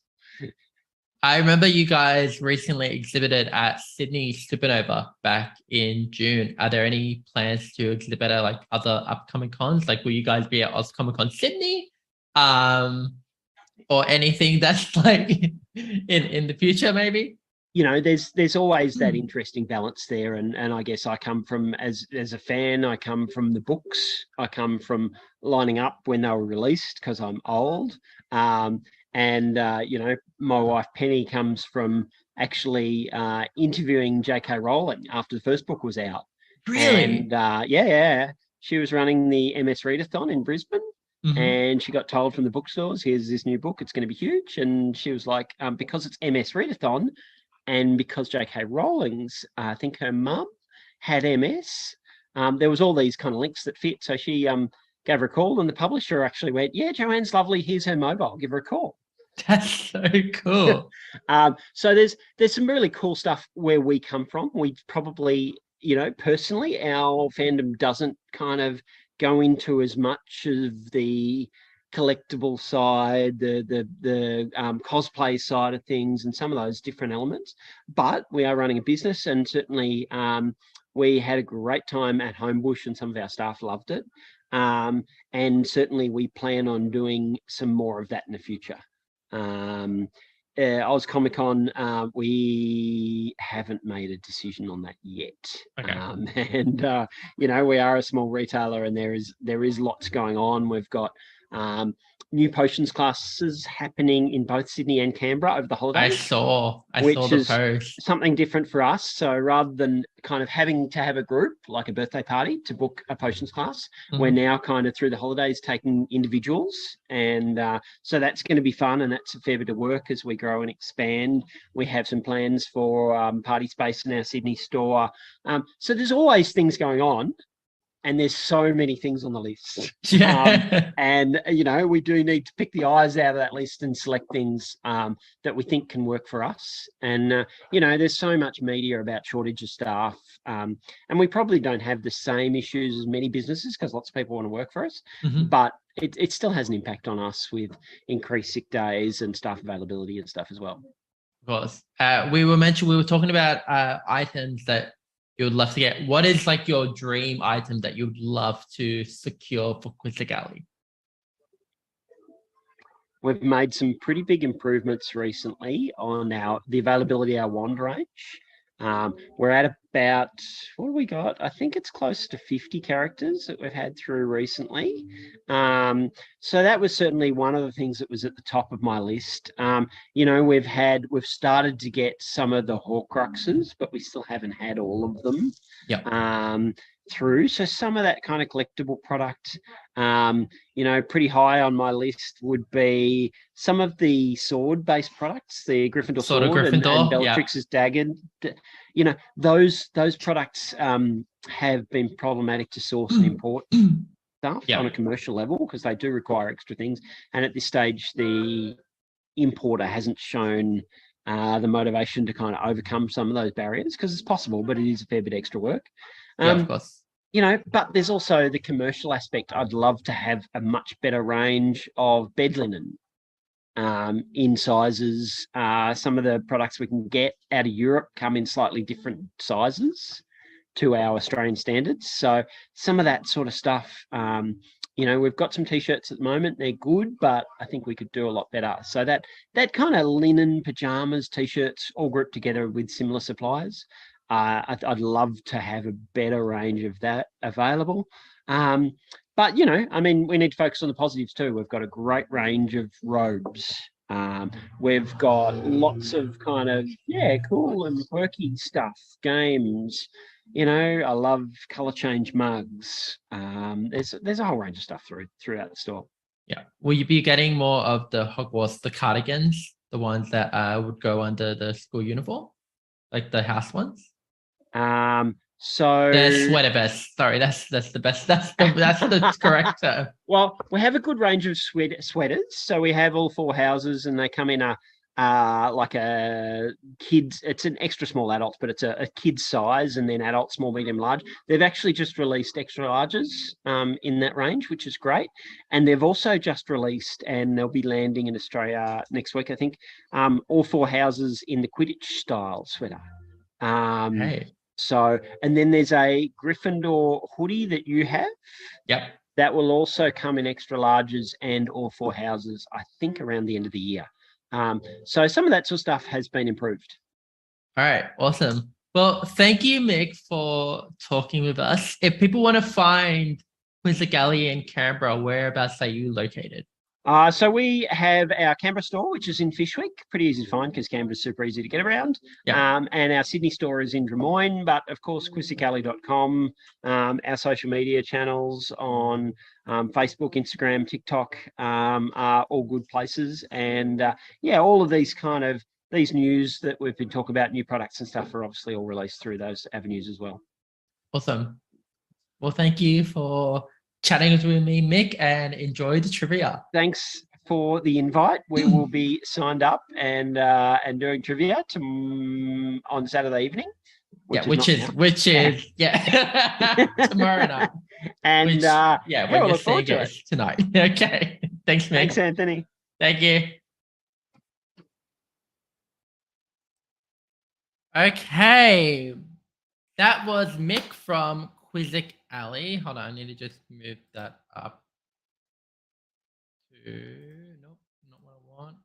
I remember you guys recently exhibited at Sydney Supernova back in June. Are there any plans to exhibit at like other upcoming cons? Like, will you guys be at OzComic-Con Sydney, or anything that's like in the future maybe? There's always that interesting balance there, and I guess I come from as a fan. I come from the books. I come from lining up when they were released because I'm old. And my wife Penny comes from actually interviewing J.K. Rowling after the first book was out. Really? And she was running the MS Readathon in Brisbane, and she got told from the bookstores, "Here's this new book. It's going to be huge." And she was like, "Because it's MS Readathon, And because J.K. Rowling's, I think her mum had MS, there was all these kind of links that fit. So she gave her a call, and the publisher actually went, "Yeah, Joanne's lovely. Here's her mobile. Give her a call." That's so cool. So there's some really cool stuff where we come from. We probably, personally, our fandom doesn't kind of go into as much of the collectible side, the cosplay side of things, and some of those different elements. But we are running a business, and certainly we had a great time at Homebush, and some of our staff loved it. And certainly we plan on doing some more of that in the future. Oz Comic Con, we haven't made a decision on that yet. Okay. And we are a small retailer, and there is lots going on. We've got new potions classes happening in both Sydney and Canberra over the holidays. I saw which the is post. something different for us. So rather than kind of having to have a group like a birthday party to book a potions class, we're now kind of through the holidays taking individuals, and so that's going to be fun, and that's a fair bit of work as we grow and expand. We have some plans for party space in our Sydney store. So there's always things going on. And there's so many things on the list. Yeah. And, we do need to pick the eyes out of that list and select things that we think can work for us. And, there's so much media about shortage of staff. And we probably don't have the same issues as many businesses because lots of people want to work for us. But it still has an impact on us with increased sick days and staff availability and stuff as well. Of course. We were talking about items that you would love to get. What is like your dream item that you'd love to secure for Quizzicality? We've made some pretty big improvements recently on the availability of our wand range. We're at about, what have we got? I think it's close to 50 characters that we've had through recently. So that was certainly one of the things that was at the top of my list. We've started to get some of the Horcruxes, but we still haven't had all of them. Through. So some of that kind of collectible product, pretty high on my list would be some of the sword-based products, the Gryffindor sword and Bellatrix's dagger. Those products have been problematic to source and import stuff on a commercial level because they do require extra things. And at this stage, the importer hasn't shown the motivation to kind of overcome some of those barriers because it's possible, but it is a fair bit extra work. Of course. But there's also the commercial aspect. I'd love to have a much better range of bed linen in sizes. Some of the products we can get out of Europe come in slightly different sizes to our Australian standards. So some of that sort of stuff, we've got some T-shirts at the moment. They're good, but I think we could do a lot better. So that kind of linen, pajamas, T-shirts all grouped together with similar suppliers. I'd love to have a better range of that available. But, we need to focus on the positives too. We've got a great range of robes. We've got lots of kind of, cool and quirky stuff, games. I love colour change mugs. There's a whole range of stuff throughout the store. Yeah. Will you be getting more of the Hogwarts, the cardigans, the ones that would go under the school uniform, like the house ones? So the sweater vest. Sorry, that's the best. That's the correct term. Well, we have a good range of sweaters. So we have all four houses, and they come in like a kids. It's an extra small adult, but it's a kid size, and then adult, small, medium, large. They've actually just released extra larges in that range, which is great. And they've also just released, and they'll be landing in Australia next week, I think. All four houses in the Quidditch style sweater. So, and then there's a Gryffindor hoodie that you have. Yep. That will also come in extra larges and all four houses, I think, around the end of the year. So some of that sort of stuff has been improved. All right. Awesome. Well, thank you, Mick, for talking with us. If people want to find Quizzicality in Canberra, whereabouts are you located? So we have our Canberra store, which is in Fyshwick, pretty easy to find because Canberra's super easy to get around. And our Sydney store is in Drummoyne, but of course, Quizzicality.com, our social media channels on Facebook, Instagram, TikTok are all good places. And all of these kind of these news that we've been talking about, new products and stuff, are obviously all released through those avenues as well. Awesome. Well, thank you for chatting with me, Mick, and enjoy the trivia. Thanks for the invite. We will be signed up and doing trivia on Saturday evening. Which is tomorrow night. And when we'll you're look forward seeing to it it. tonight. Okay. Thanks, Mick. Thanks, Anthony. Thank you. Okay. That was Mick from Quizzicality. Hold on, I need to just move that up to nope, not what I want.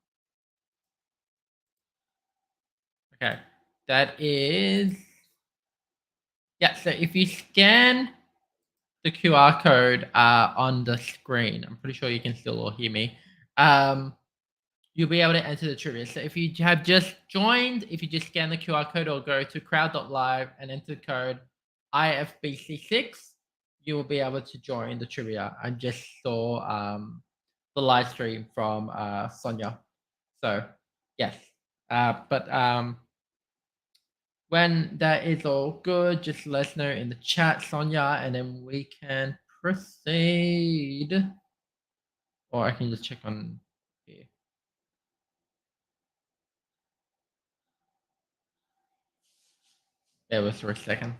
Okay. That is so if you scan the QR code on the screen, I'm pretty sure you can still all hear me. You'll be able to enter the trivia. So if you have just joined, if you just scan the QR code or go to crowd.live and enter the code IFBC6, you will be able to join the trivia. I just saw the live stream from Sonia. So yes, but when that is all good, just let us know in the chat, Sonia, and then we can proceed. Or I can just check on here. Bear with us for a second.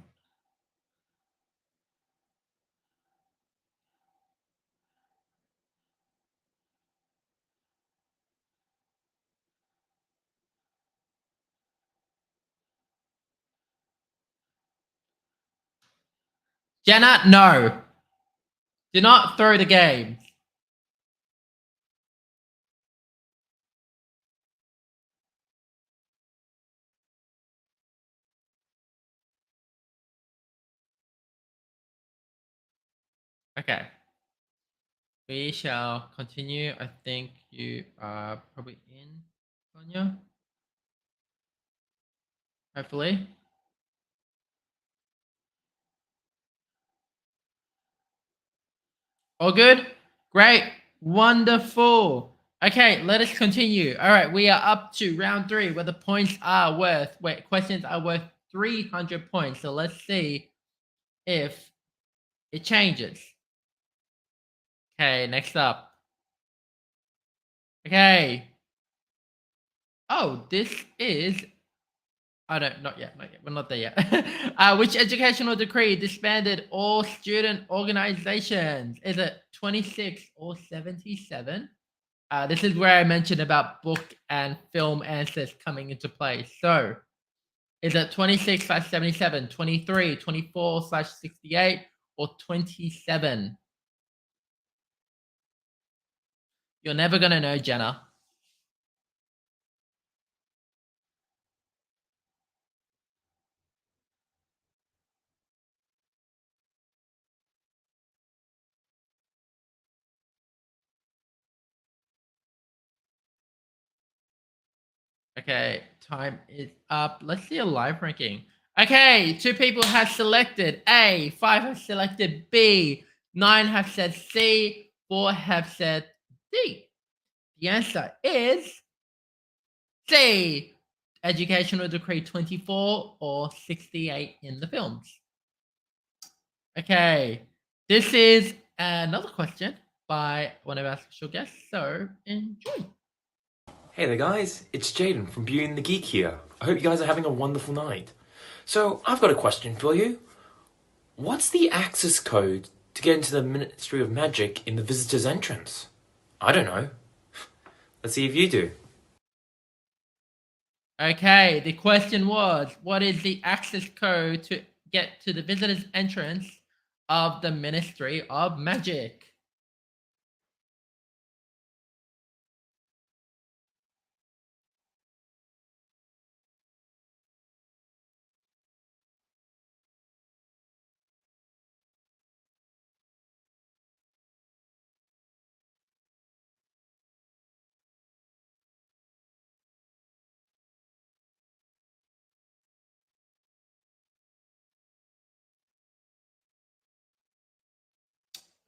Jenna, no. Do not throw the game. Okay. We shall continue. I think you are probably in, Sonia. Hopefully. All good? Great. Wonderful. Okay, let us continue. All right, we are up to round 3 where the questions are worth 300 points. So let's see if it changes. Okay, next up. Okay. Oh, this is... Oh, no, not yet. We're not there yet. Which educational decree disbanded all student organizations? Is it 26 or 77? This is where I mentioned about book and film answers coming into play. So, is it 26/77, 23, 24/68, or 27? You're never going to know, Jenna. Okay, time is up. Let's see a live ranking. Okay, 2 people have selected A, 5 have selected B, 9 have said C, 4 have said D. The answer is C, Educational Decree 24 or 68 in the films. Okay, this is another question by one of our special guests, so enjoy. Hey there guys, it's Jaden from Beauty and the Geek here. I hope you guys are having a wonderful night. So, I've got a question for you. What's the access code to get into the Ministry of Magic in the visitor's entrance? I don't know. Let's see if you do. Okay, the question was, what is the access code to get to the visitor's entrance of the Ministry of Magic?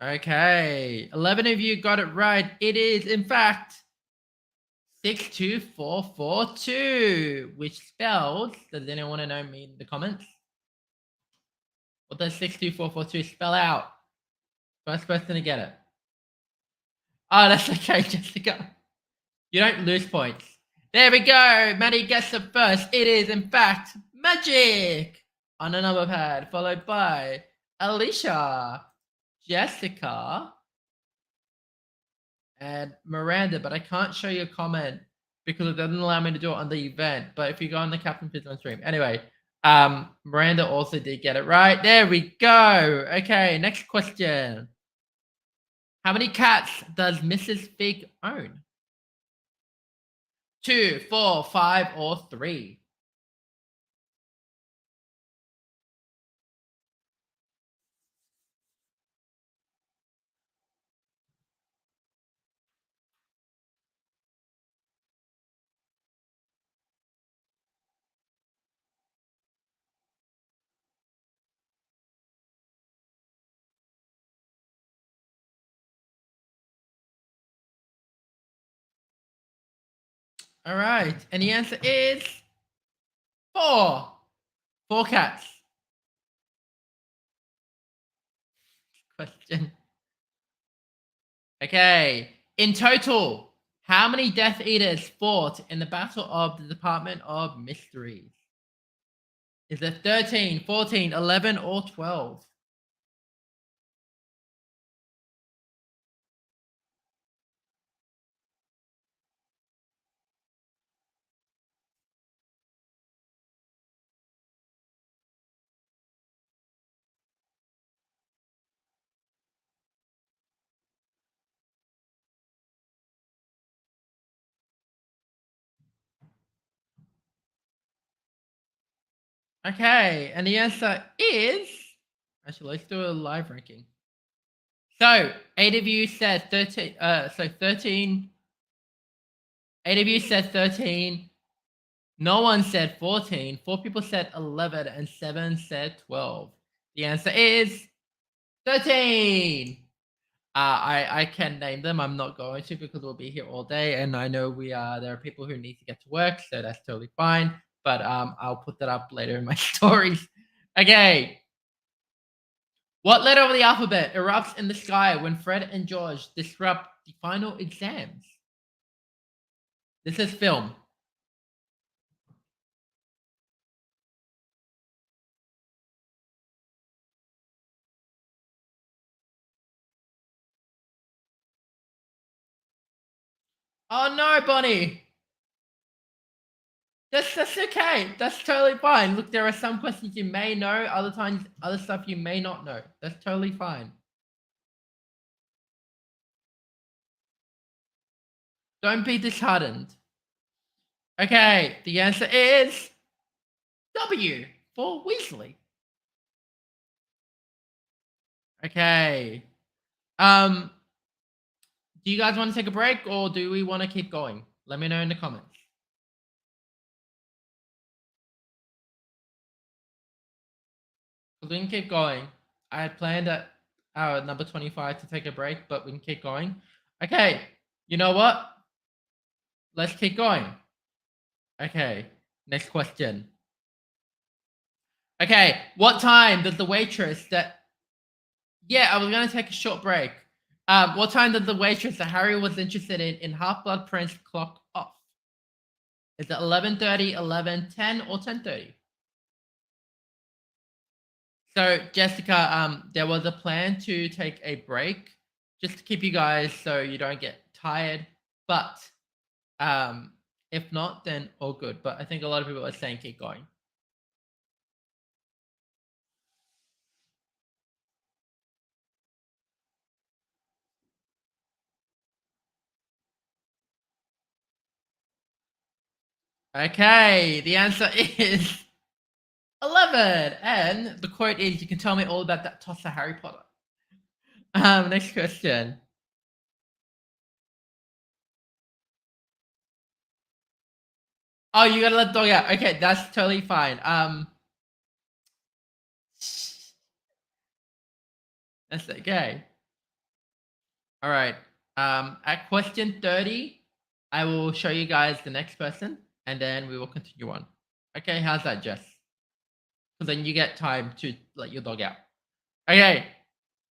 Okay, 11 of you got it right. It is, in fact, 62442, which spells, does anyone want to know me in the comments? What does 62442 spell out? First person to get it. Oh, that's okay, Jessica. You don't lose points. There we go. Maddie gets it first. It is, in fact, magic on a number pad, followed by Alicia, Jessica, and Miranda. But I can't show you a comment because it doesn't allow me to do it on the event. But if you go on the Captain Fizzle stream. Anyway, Miranda also did get it right. There we go. Okay, next question. How many cats does Mrs. Fig own? 2, 4, 5, or 3? All right, and the answer is 4. 4 cats. Question. Okay, in total, how many Death Eaters fought in the Battle of the Department of Mysteries? Is it 13, 14, 11, or 12? Okay, and the answer is, actually, let's do a live ranking. So 8 of you said 13. 13. 8 of you said 13. No one said 14. 4 people said 11, and 7 said 12. The answer is 13. I can name them. I'm not going to because we'll be here all day, and I know there are people who need to get to work, so that's totally fine. But I'll put that up later in my stories. Okay. What letter of the alphabet erupts in the sky when Fred and George disrupt the final exams? This is film. Oh no, Bonnie. That's okay. That's totally fine. Look, there are some questions you may know, other times, other stuff you may not know. That's totally fine. Don't be disheartened. Okay, the answer is W for Weasley. Okay. Do you guys want to take a break or do we want to keep going? Let me know in the comments. We can keep going. I had planned at our number 25 to take a break, but we can keep going. Okay, you know what? Let's keep going. Okay, next question. Okay, what time does the waitress that... Yeah, I was going to take a short break. What time did the waitress that Harry was interested in Half-Blood Prince clock off? Is it 11:30, 11:10, or 10:30? So, Jessica, there was a plan to take a break just to keep you guys so you don't get tired. But if not, then all good. But I think a lot of people are saying keep going. Okay, the answer is 11. And the quote is, you can tell me all about that toss of Harry Potter. Next question. Oh, you gotta let the dog out. Okay, that's totally fine. That's okay. All right. At question 30, I will show you guys the next person, and then we will continue on. Okay, how's that, Jess? Because then you get time to let your dog out. Okay,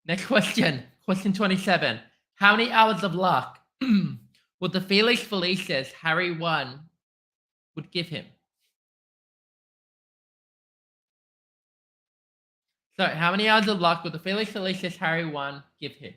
next question. Question 27. How many hours of luck would the Felix Felicis Harry won would give him? So, how many hours of luck would the Felix Felicis Harry won give him?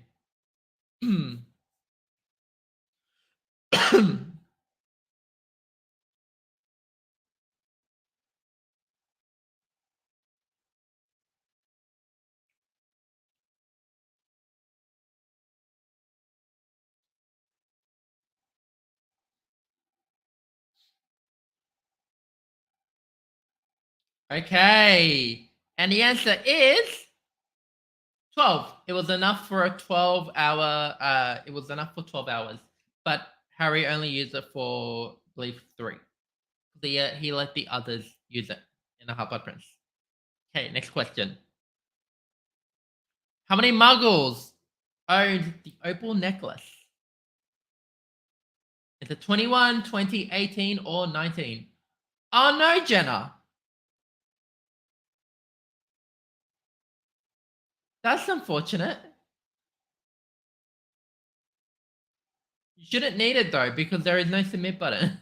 Okay, and the answer is 12. It was enough for a 12-hour. It was enough for 12 hours, but Harry only used it for, I believe, 3. He let the others use it in the Half-Blood Prince. Okay, next question. How many Muggles owned the opal necklace? Is it 21, 20, 18, or 19? Oh no, Jenna. That's unfortunate. You shouldn't need it though, because there is no submit button.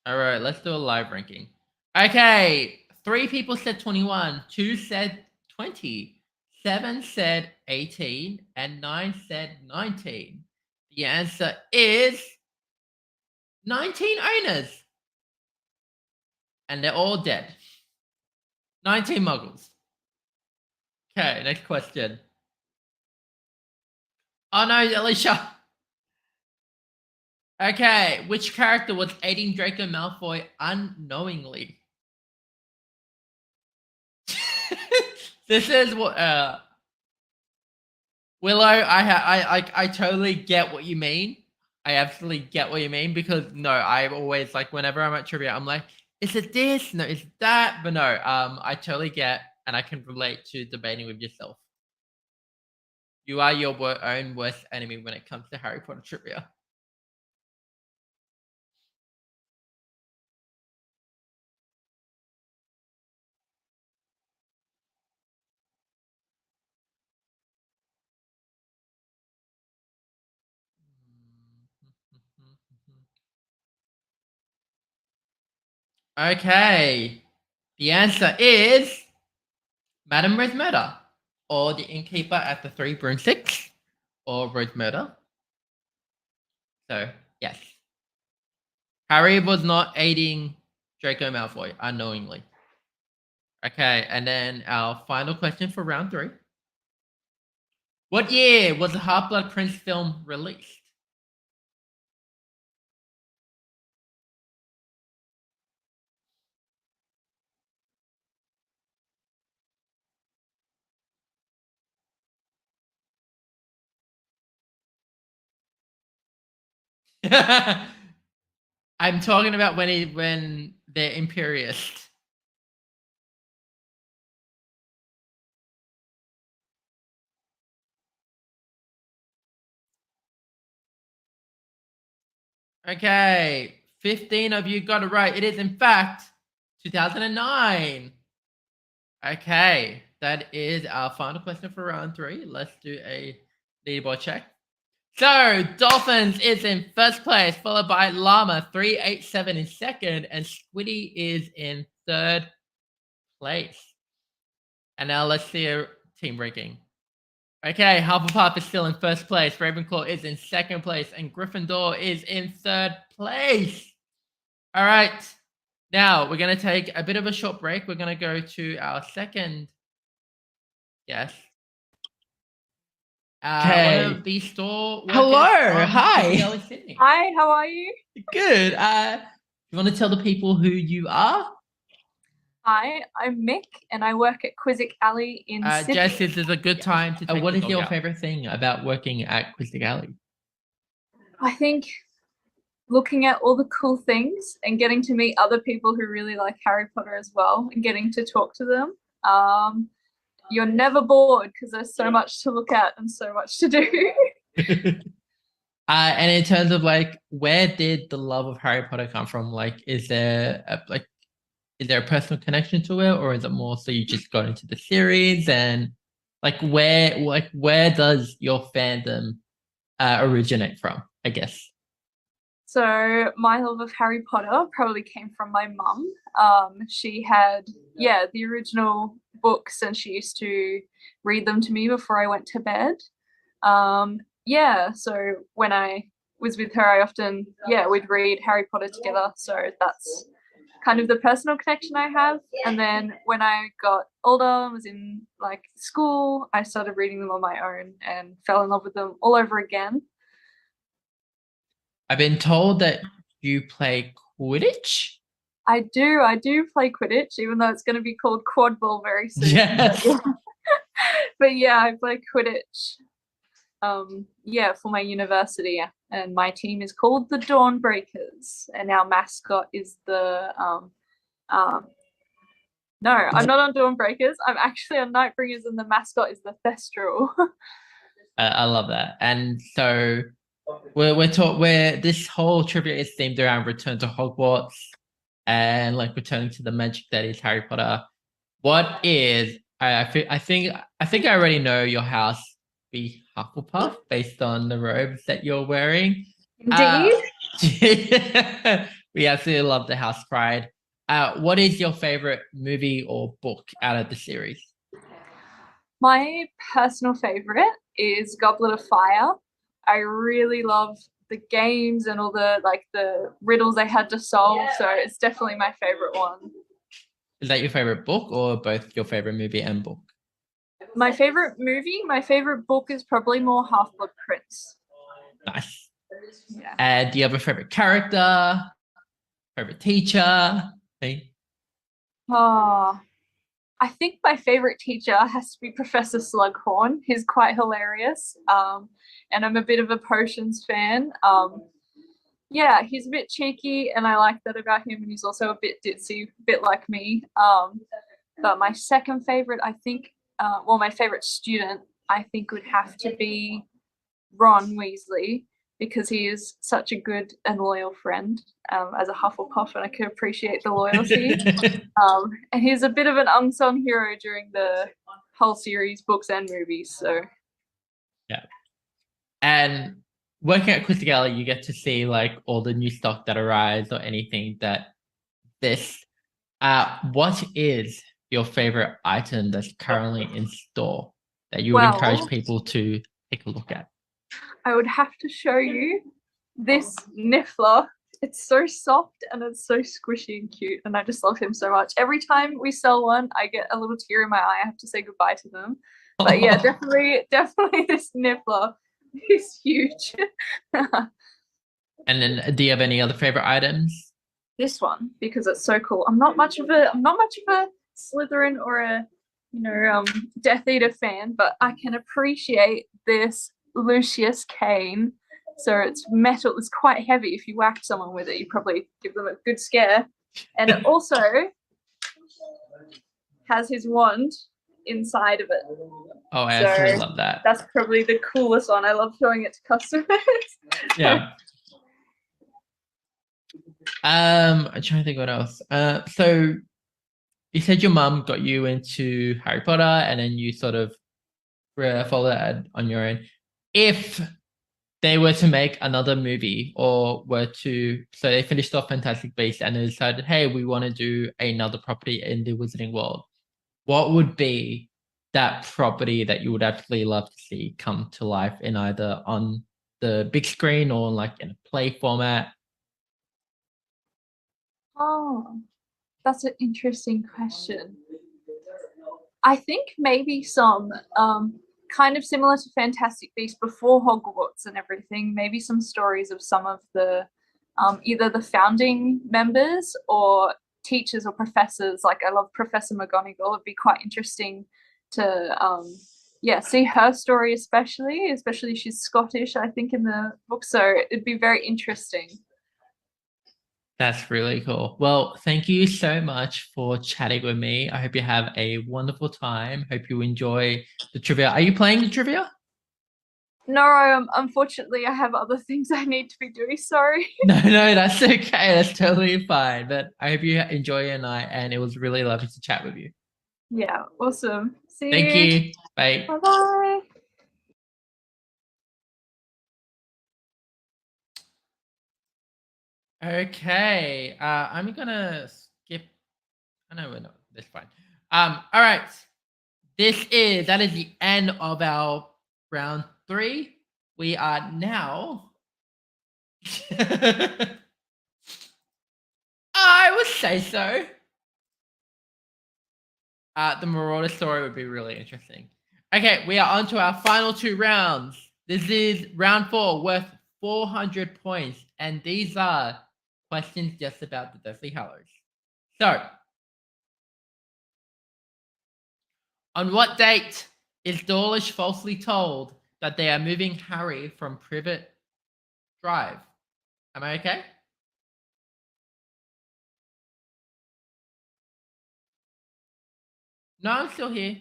All right, let's do a live ranking. Okay, 3 people said 21, 2 said 20, 7 said 18, and 9 said 19. The answer is 19 owners. And they're all dead. 19 Muggles. Okay, next question. Oh no, Alicia. Okay, which character was aiding Draco Malfoy unknowingly? This is what Willow. I totally get what you mean. I absolutely get what you mean, because no, I always, like, whenever I'm at trivia, I'm like, is it this? No, is that? But no, I totally get, and I can relate to debating with yourself. You are your own worst enemy when it comes to Harry Potter trivia. Okay, the answer is Madame Rosmerta, or the innkeeper at the Three Broomsticks, or Rosmerta. So, yes. Harry was not aiding Draco Malfoy unknowingly. Okay, and then our final question for round 3. What year was the Half-Blood Prince film released? I'm talking about when they're Imperious. Okay, 15 of you got it right. It is, in fact, 2009. Okay, that is our final question for round 3. Let's do a leaderboard check. So, Dolphins is in first place, followed by Llama 387 in second, and Squiddy is in third place. And now let's see a team ranking. Okay, Hufflepuff is still in first place, Ravenclaw is in second place, and Gryffindor is in third place. All right, now we're going to take a bit of a short break. We're going to go to our second guest. Okay. One of the store workers Hello, from hi. Quizzicality, Sydney. Hi, how are you? Good. You want to tell the people who you are? Hi, I'm Mick and I work at Quizzicality in Sydney. Jess, this is a good time to take what the is dog your out. favorite thing about working at Quizzicality? I think looking at all the cool things and getting to meet other people who really like Harry Potter as well and getting to talk to them. You're never bored because there's so much to look at and so much to do. And in terms of like, where did the love of Harry Potter come from? Like, is there a personal connection to it, or is it more so you just got into the series and where does your fandom originate from, I guess? So my love of Harry Potter probably came from my mum. She had, the original books, and she used to read them to me before I went to bed. So when I was with her, I often, we'd read Harry Potter together. So that's kind of the personal connection I have. And then when I got older and was in like school, I started reading them on my own and fell in love with them all over again. I've been told that you play Quidditch. I do play Quidditch, even though it's going to be called quad ball very soon. Yes. But yeah, I play Quidditch. For my university, and my team is called the Dawnbreakers, and our mascot is the No, I'm not on Dawnbreakers. I'm actually on Nightbringers, and the mascot is the Thestral. I love that. And so we're this whole trivia is themed around Return to Hogwarts and like returning to the magic that is Harry Potter. What is I think I already know your house be Hufflepuff based on the robes that you're wearing. Indeed. We absolutely love the House Pride. What is your favorite movie or book out of the series? My personal favorite is Goblet of Fire. I really love the games and all the riddles they had to solve, so it's definitely my favorite one. Is that your favorite book or both your favorite movie and book? My favorite movie, my favorite book is probably more Half-Blood Prince. Nice. Yeah. And do you have a favorite character? Favorite teacher? Hey? I think my favorite teacher has to be Professor Slughorn. He's quite hilarious. And I'm a bit of a potions fan. He's a bit cheeky, and I like that about him. And he's also a bit ditzy, a bit like me. But my second favorite, I think, my favorite student, I think, would have to be Ron Weasley, because he is such a good and loyal friend as a Hufflepuff, and I can appreciate the loyalty. And he's a bit of an unsung hero during the whole series, books and movies. So, yeah. And working at Quizzicality, you get to see like all the new stock that arrives or anything that this. What is your favorite item that's currently in store that you would encourage people to take a look at? I would have to show you this Niffler. It's so soft and it's so squishy and cute, and I just love him so much. Every time we sell one, I get a little tear in my eye. I have to say goodbye to them. But yeah, definitely this Niffler. He's huge. And then, do you have any other favorite items? This one, because it's so cool. I'm not much of a Slytherin or a Death Eater fan, but I can appreciate this Lucius cane. So it's metal. It's quite heavy. If you whack someone with it, you probably give them a good scare. And it also has his wand inside of it. Oh, I absolutely love that. That's probably the coolest one. I love showing it to customers. Yeah. I'm trying to think what else. So you said your mum got you into Harry Potter, and then you sort of followed that on your own. If they were to make another movie, so they finished off Fantastic Beasts and they decided, hey, we want to do another property in the Wizarding World, what would be that property that you would actually love to see come to life in either on the big screen or like in a play format? Oh, that's an interesting question. I think maybe some kind of similar to Fantastic Beasts before Hogwarts and everything, maybe some stories of some of the either the founding members or teachers or professors. Like I love Professor McGonagall. It'd be quite interesting to see her story, especially she's Scottish, I think, in the book. So it'd be very interesting. That's really cool. Well, thank you so much for chatting with me. I hope you have a wonderful time. Hope you enjoy the trivia. Are you playing the trivia? No, unfortunately, I have other things I need to be doing. Sorry. No, that's okay. That's totally fine. But I hope you enjoy your night, and it was really lovely to chat with you. Yeah, awesome. See Thank you. you. Bye. Bye bye. Okay. I'm gonna skip. I know we're not. That's fine. All right. That is the end of our round 3. We are now. I would say so. The Marauder story would be really interesting. Okay, we are on to our final 2 rounds. This is round 4, worth 400 points, and these are questions just about the Deathly Hallows. So, on what date is Dawlish falsely told that they are moving Harry from Privet Drive? Am I okay? No, I'm still here.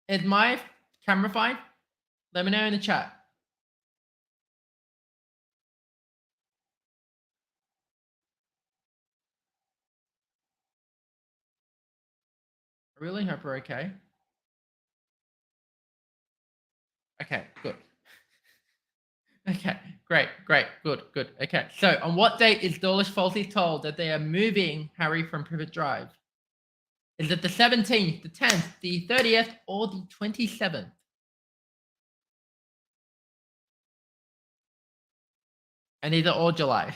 Is my camera fine? Let me know in the chat. I really hope we're okay. Okay, good. Okay, great, good. Okay, so on what date is Dawlish falsely told that they are moving Harry from Privet Drive? Is it the 17th, the 10th, the 30th, or the 27th? And either or July.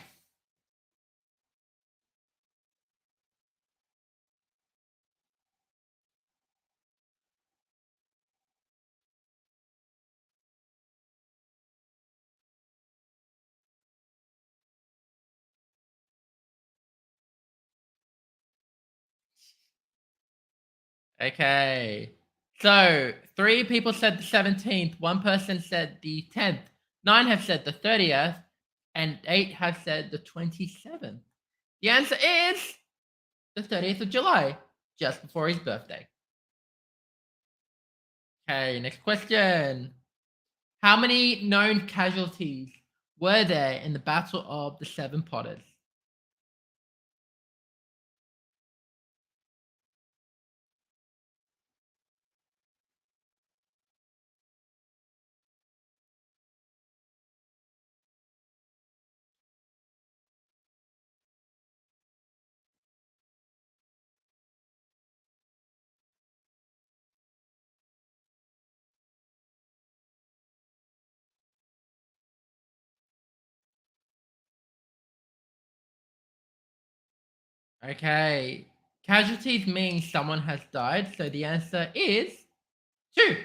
Okay. So 3 people said the 17th, 1 person said the 10th, 9 have said the 30th, and 8 have said the 27th. The answer is the 30th of July, just before his birthday. Okay, next question. How many known casualties were there in the Battle of the Seven Potters? Okay. Casualties means someone has died, so the answer is 2.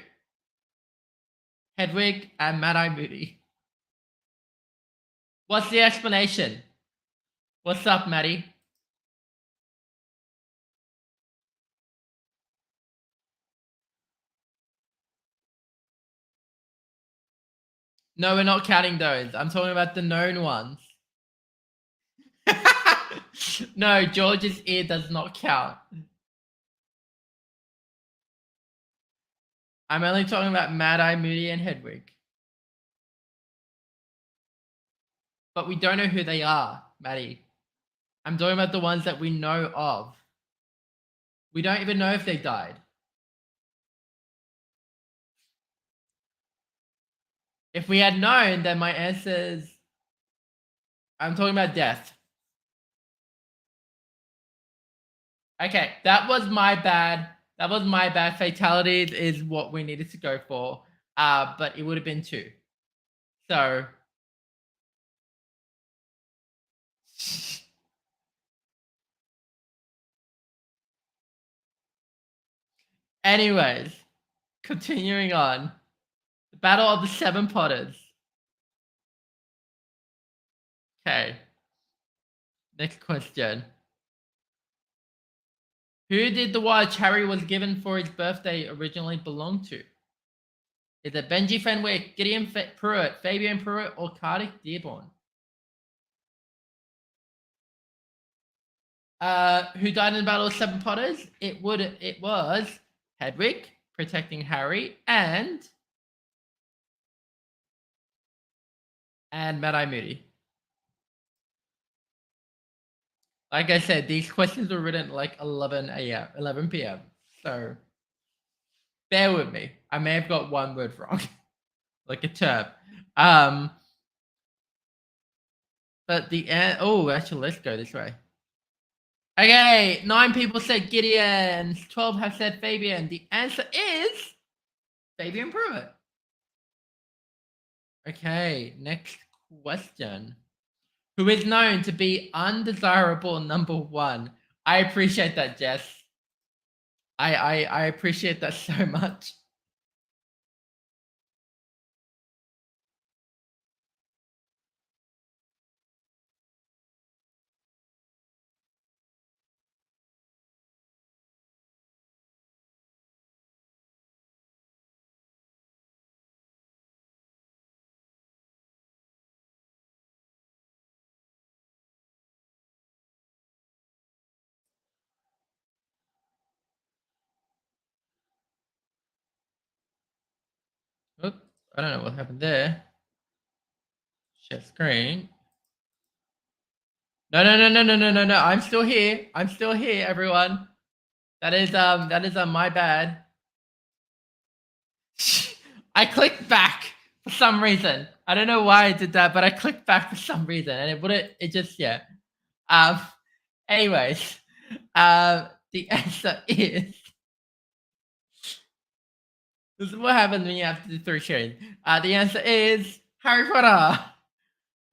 Hedwig and Mad-Eye Moody. What's the explanation? What's up, Maddie? No, we're not counting those. I'm talking about the known ones. No, George's ear does not count. I'm only talking about Mad-Eye Moody and Hedwig. But we don't know who they are, Maddie. I'm talking about the ones that we know of. We don't even know if they died. If we had known, then my answer is... I'm talking about death. Okay, that was my bad. That was my bad. Fatalities is what we needed to go for. But it would have been 2. So... Anyways, continuing on. The Battle of the Seven Potters. Okay. Next question. Who did the watch Harry was given for his birthday originally belong to? Is it Benji Fenwick, Gideon Pruitt, Fabian Pruitt, or Cardiff Dearborn? Who died in the Battle of Seven Potters? It was Hedwig protecting Harry and Mad-Eye Moody. Like I said, these questions were written at like 11 p.m. So bear with me. I may have got one word wrong, like a term. But actually, let's go this way. Okay, 9 people said Gideon, 12 have said Fabian. The answer is Fabian Pruitt. Okay, next question. Who is known to be undesirable number 1? I appreciate that, Jess. I appreciate that so much. Oops, I don't know what happened there. Share screen. No. I'm still here. Everyone. That is my bad. I clicked back for some reason. I don't know why I did that, but I clicked back for some reason, and it just Anyways, the answer is. This is what happens when you have to do 3 sharing. The answer is Harry Potter.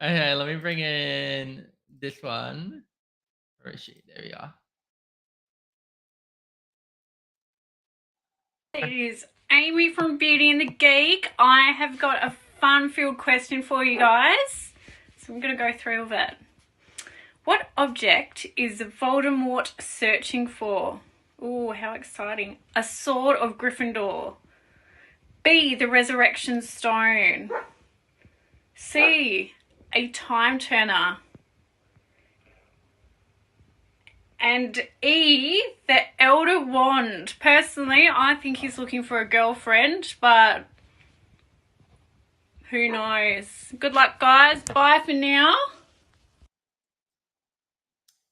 Okay, let me bring in this one. Where is she? There we are. It is Amy from Beauty and the Geek. I have got a fun-filled question for you guys. So I'm going to go through with it. What object is Voldemort searching for? Ooh, how exciting. A sword of Gryffindor. B, the resurrection stone. C, a time turner. And E, the Elder Wand. Personally, I think he's looking for a girlfriend, but who knows? Good luck, guys. Bye for now.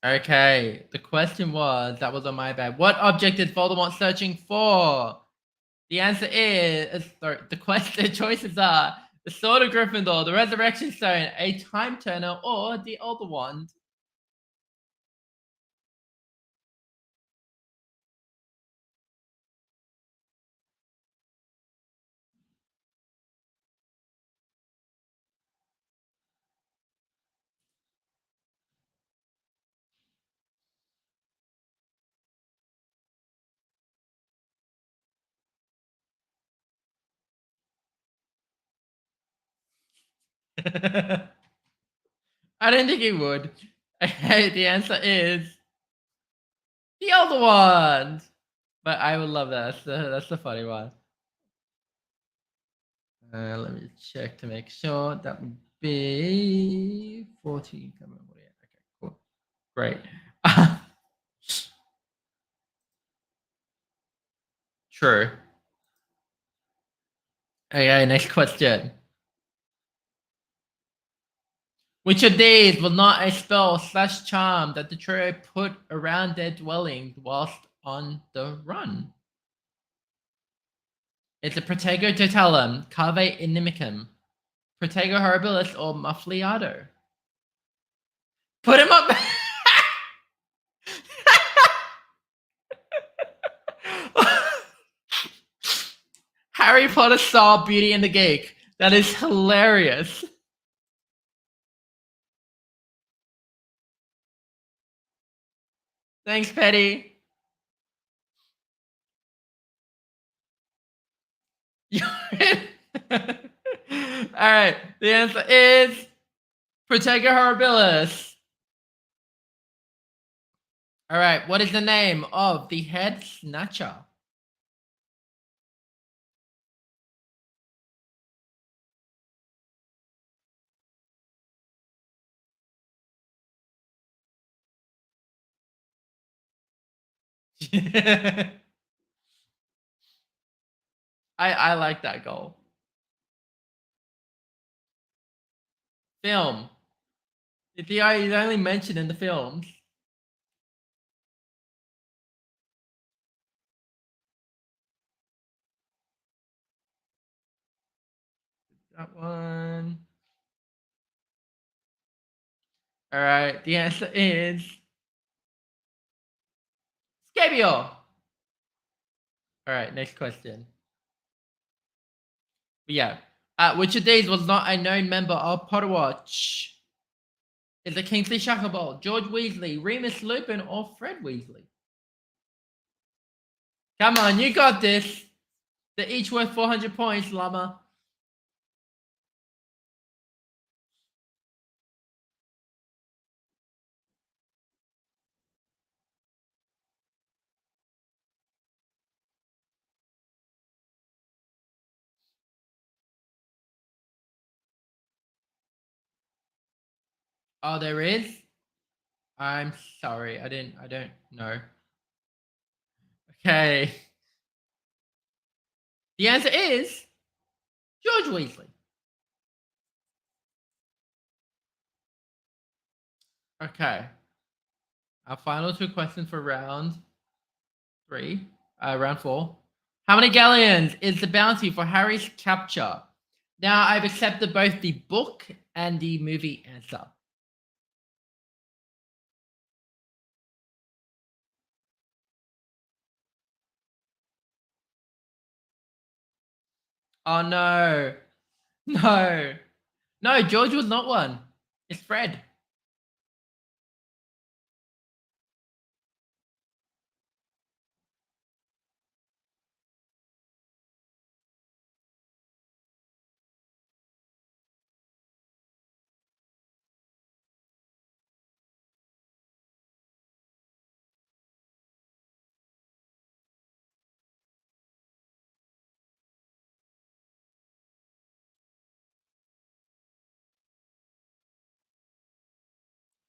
Okay, the question was, that was on my bad. What object is Voldemort searching for? The answer is, the choices are the Sword of Gryffindor, the Resurrection Stone, a Time Turner, or the Elder Wand. I don't think he would. Okay, the answer is the Elder Wand. But I would love that. That's the funny one. Let me check to make sure. That would be 14. Okay, cool. Great. True. Okay, next question. Which of these was not a spell / charm that the trio put around their dwellings whilst on the run? It's a Protego Totalum, Cave Inimicum, Protego Horribilis, or Muffliado. Put him up! Harry Potter style Beauty and the Geek. That is hilarious. Thanks, Petty. Alright, the answer is Protego Horribilis. Alright, what is the name of the head snatcher? I like that goal. Film. It's only mentioned in the films. That one. All right. The answer is Scabio. All right. Next question. Yeah. Which of these was not a known member of Potterwatch? Is it Kingsley Shacklebolt, George Weasley, Remus Lupin, or Fred Weasley? Come on, you got this. They're each worth 400 points, Llama. Oh, there is? I'm sorry. I don't know. Okay. The answer is George Weasley. Okay. Our final two questions for round four. How many galleons is the bounty for Harry's capture? Now I've accepted both the book and the movie answer. Oh no. No. No, George was not one. It's Fred.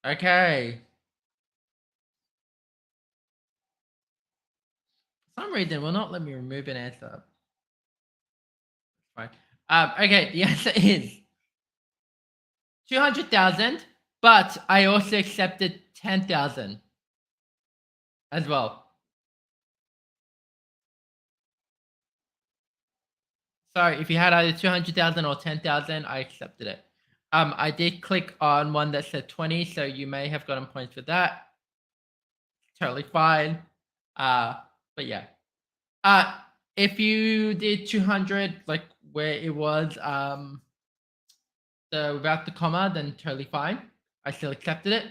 Okay. For some reason, will not let me remove an answer. Fine. Okay, the answer is 200,000, but I also accepted 10,000 as well. So if you had either 200,000 or 10,000, I accepted it. I did click on one that said 20, so you may have gotten points for that. Totally fine. But yeah. If you did 200, like where it was the without the comma, then totally fine. I still accepted it.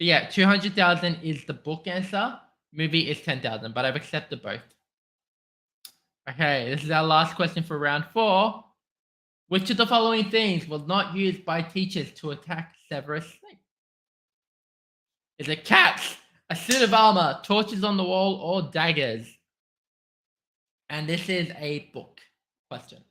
But yeah, 200,000 is the book answer. Movie is 10,000, but I've accepted both. Okay, this is our last question for round 4. Which of the following things was not used by teachers to attack Severus Snape? Is it cats, a suit of armor, torches on the wall, or daggers? And this is a book question.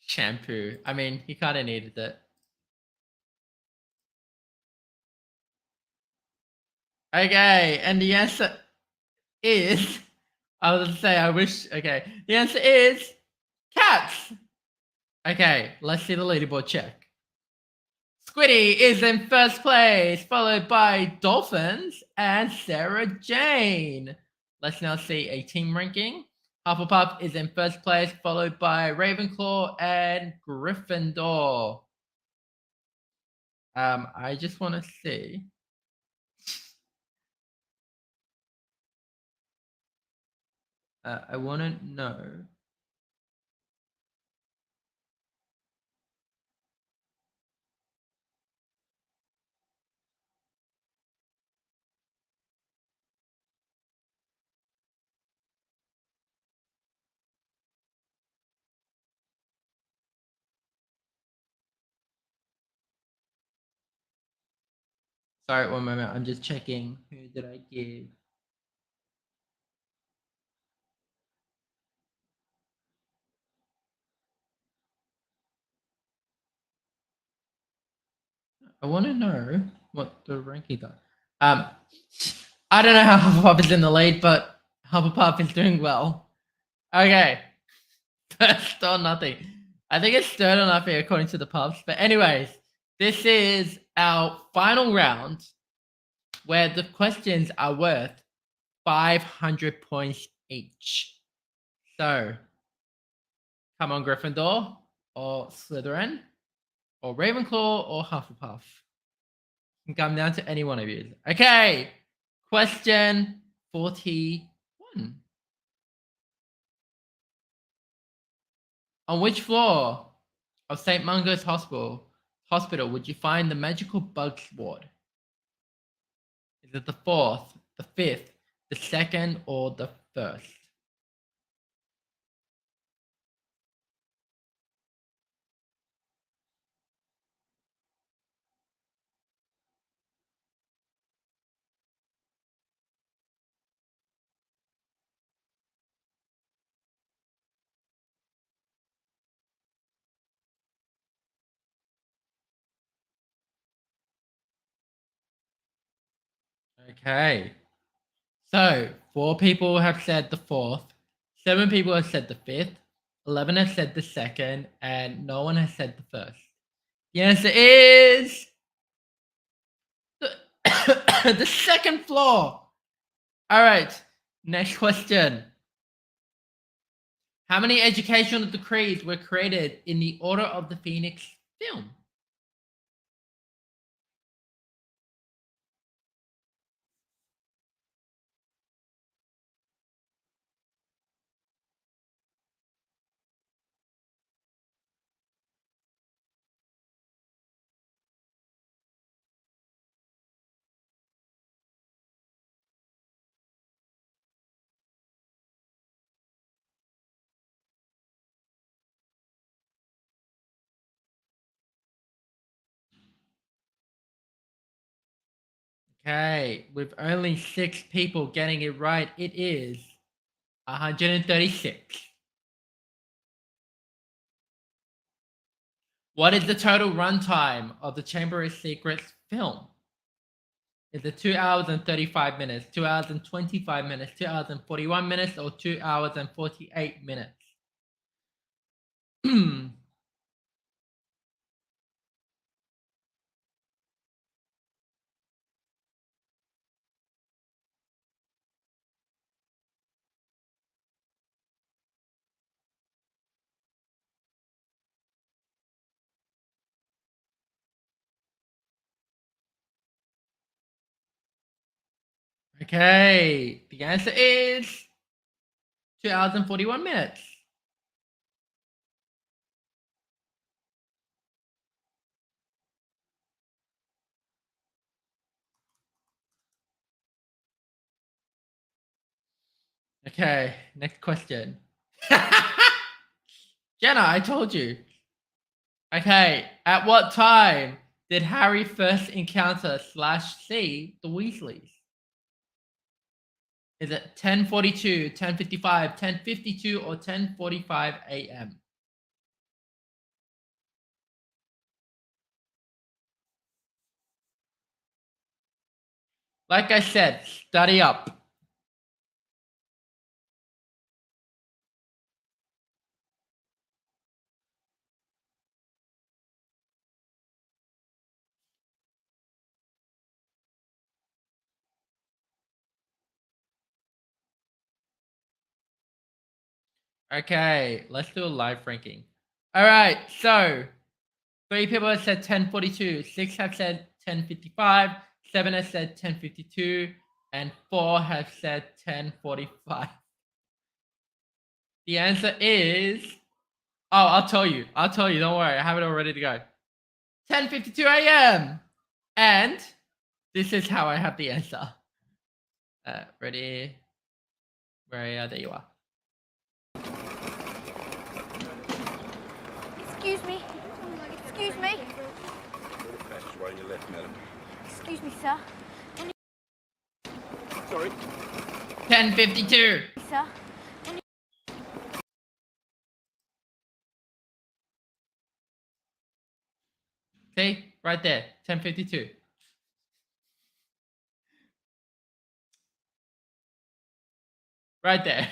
Shampoo. I mean, he kind of needed it. Okay, and the answer is, I was gonna say, I wish, okay. The answer is cats. Okay, let's see the leaderboard check. Squiddy is in first place, followed by Dolphins and Sarah Jane. Let's now see a team ranking. Hufflepuff is in first place, followed by Ravenclaw and Gryffindor. I just want to see. I want to know. Sorry, one moment. I'm just checking. Who did I give? I want to know what the rankings are. I don't know how Hufflepuff is in the lead, but Hufflepuff is doing well. Okay. First or nothing. I think it's third or nothing according to the pubs. But anyways, this is our final round where the questions are worth 500 points each. So, come on, Gryffindor or Slytherin or Ravenclaw or Hufflepuff. It can come down to any one of you. Okay, question 41. On which floor of St. Mungo's Hospital would you find the magical bugs ward? Is it the 4th, the 5th, the 2nd, or the 1st? Okay. So, 4 people have said the 4th, 7 people have said the 5th, 11 have said the 2nd, and no one has said the 1st. The answer is the, the 2nd floor. All right, next question. How many educational decrees were created in the Order of the Phoenix film? Okay, with only 6 people getting it right, it is 136. What is the total runtime of the Chamber of Secrets film? Is it 2 hours and 35 minutes, 2 hours and 25 minutes, 2 hours and 41 minutes, or 2 hours and 48 minutes? Okay, the answer is 2 hours and 41 minutes. Okay, next question. Jenna, I told you. Okay, at what time did Harry first encounter /see the Weasleys? Is it 10:42, 10:55, 10:52, or 10:45 a.m.? Like I said, study up. Okay, let's do a live ranking. All right, so 3 people have said 10:42, 6 have said 10:55, 7 have said 10:52, and 4 have said 10:45. The answer is, oh, I'll tell you, don't worry, I have it all ready to go. 10:52 a.m. And this is how I have the answer. Ready? Where are you? There you are. Excuse me. Excuse me. Excuse me, sir. Sorry. 10:52. Sir. See? right there. 10:52. Right there.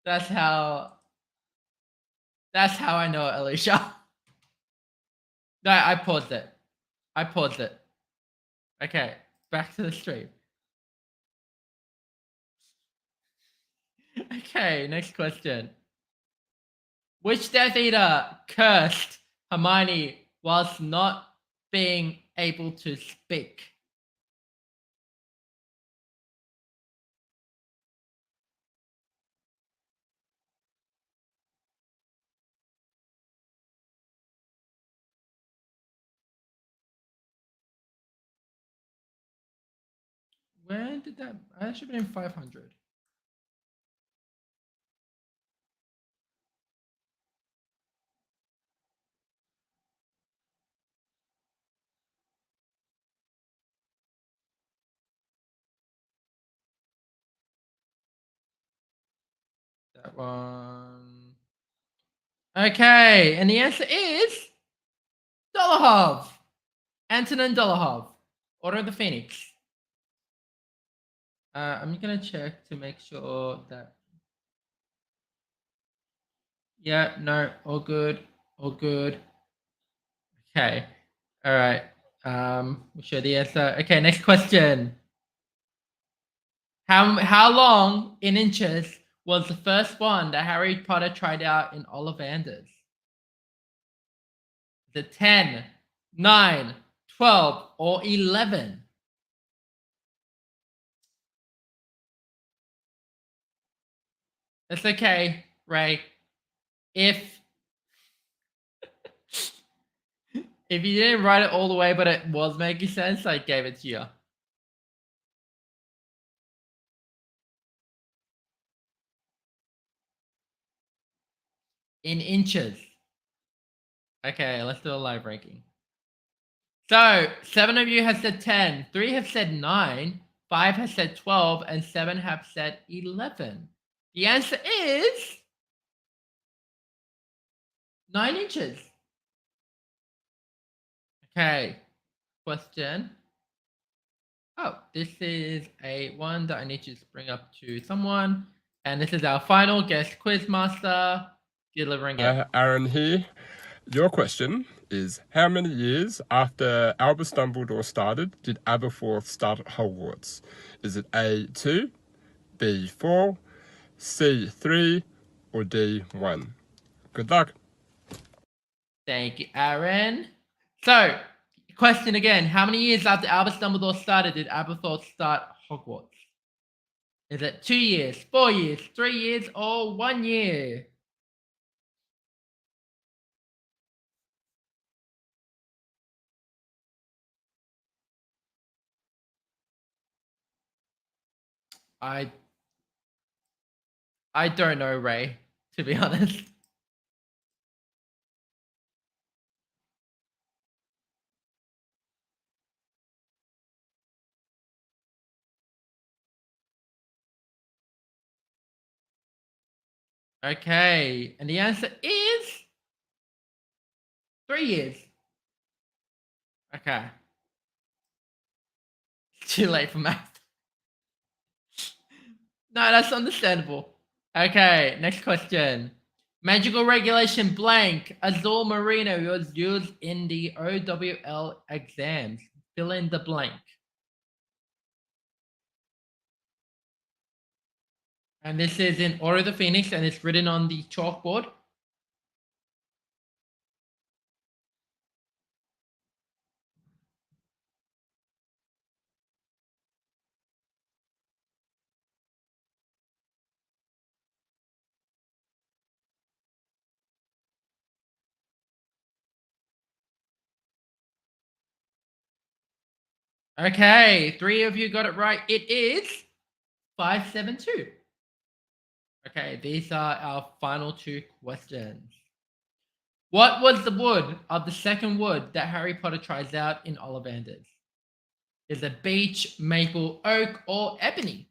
That's how I know it, Alicia. No, I paused it. Okay, back to the stream. Okay, next question. Which Death Eater cursed Hermione whilst not being able to speak? Where did that? I should have been 500. That one. Okay, and the answer is Dolohov. Antonin Dolohov. Order of the Phoenix. I'm gonna check to make sure that. Yeah, no, all good, all good. Okay, all right. We'll show the answer. Okay, next question. How long in inches was the first one that Harry Potter tried out in Ollivanders? Is it 10, 9, 12, or 11? It's okay, Ray. If you didn't write it all the way, but it was making sense, I gave it to you. In inches. Okay, let's do a live ranking. So, 7 of you have said 10, 3 have said 9, 5 have said 12, and 7 have said 11. The answer is 9 inches. Okay, question. Oh, this is a one that I need to bring up to someone. And this is our final guest quizmaster delivering it. Aaron here. Your question is, how many years after Albus Dumbledore started did Aberforth start at Hogwarts? Is it A, 2, B, 4, C, 3, or D, 1? Good luck. Thank you, Aaron. So, question again. How many years after Albus Dumbledore started did Aberforth start Hogwarts? Is it 2 years, 4 years, 3 years, or 1 year? I don't know, Ray, to be honest. Okay, and the answer is 3 years. Okay. Too late for math. No, that's understandable. Okay, next question. Magical regulation blank. Azul Marino was used in the OWL exams. Fill in the blank. And this is in Order of the Phoenix and it's written on the chalkboard. Okay, 3 of you got it right. It is 572. Okay, these are our final 2 questions. What was the wood of the second wood that Harry Potter tries out in Ollivanders? Is it beech, maple, oak, or ebony?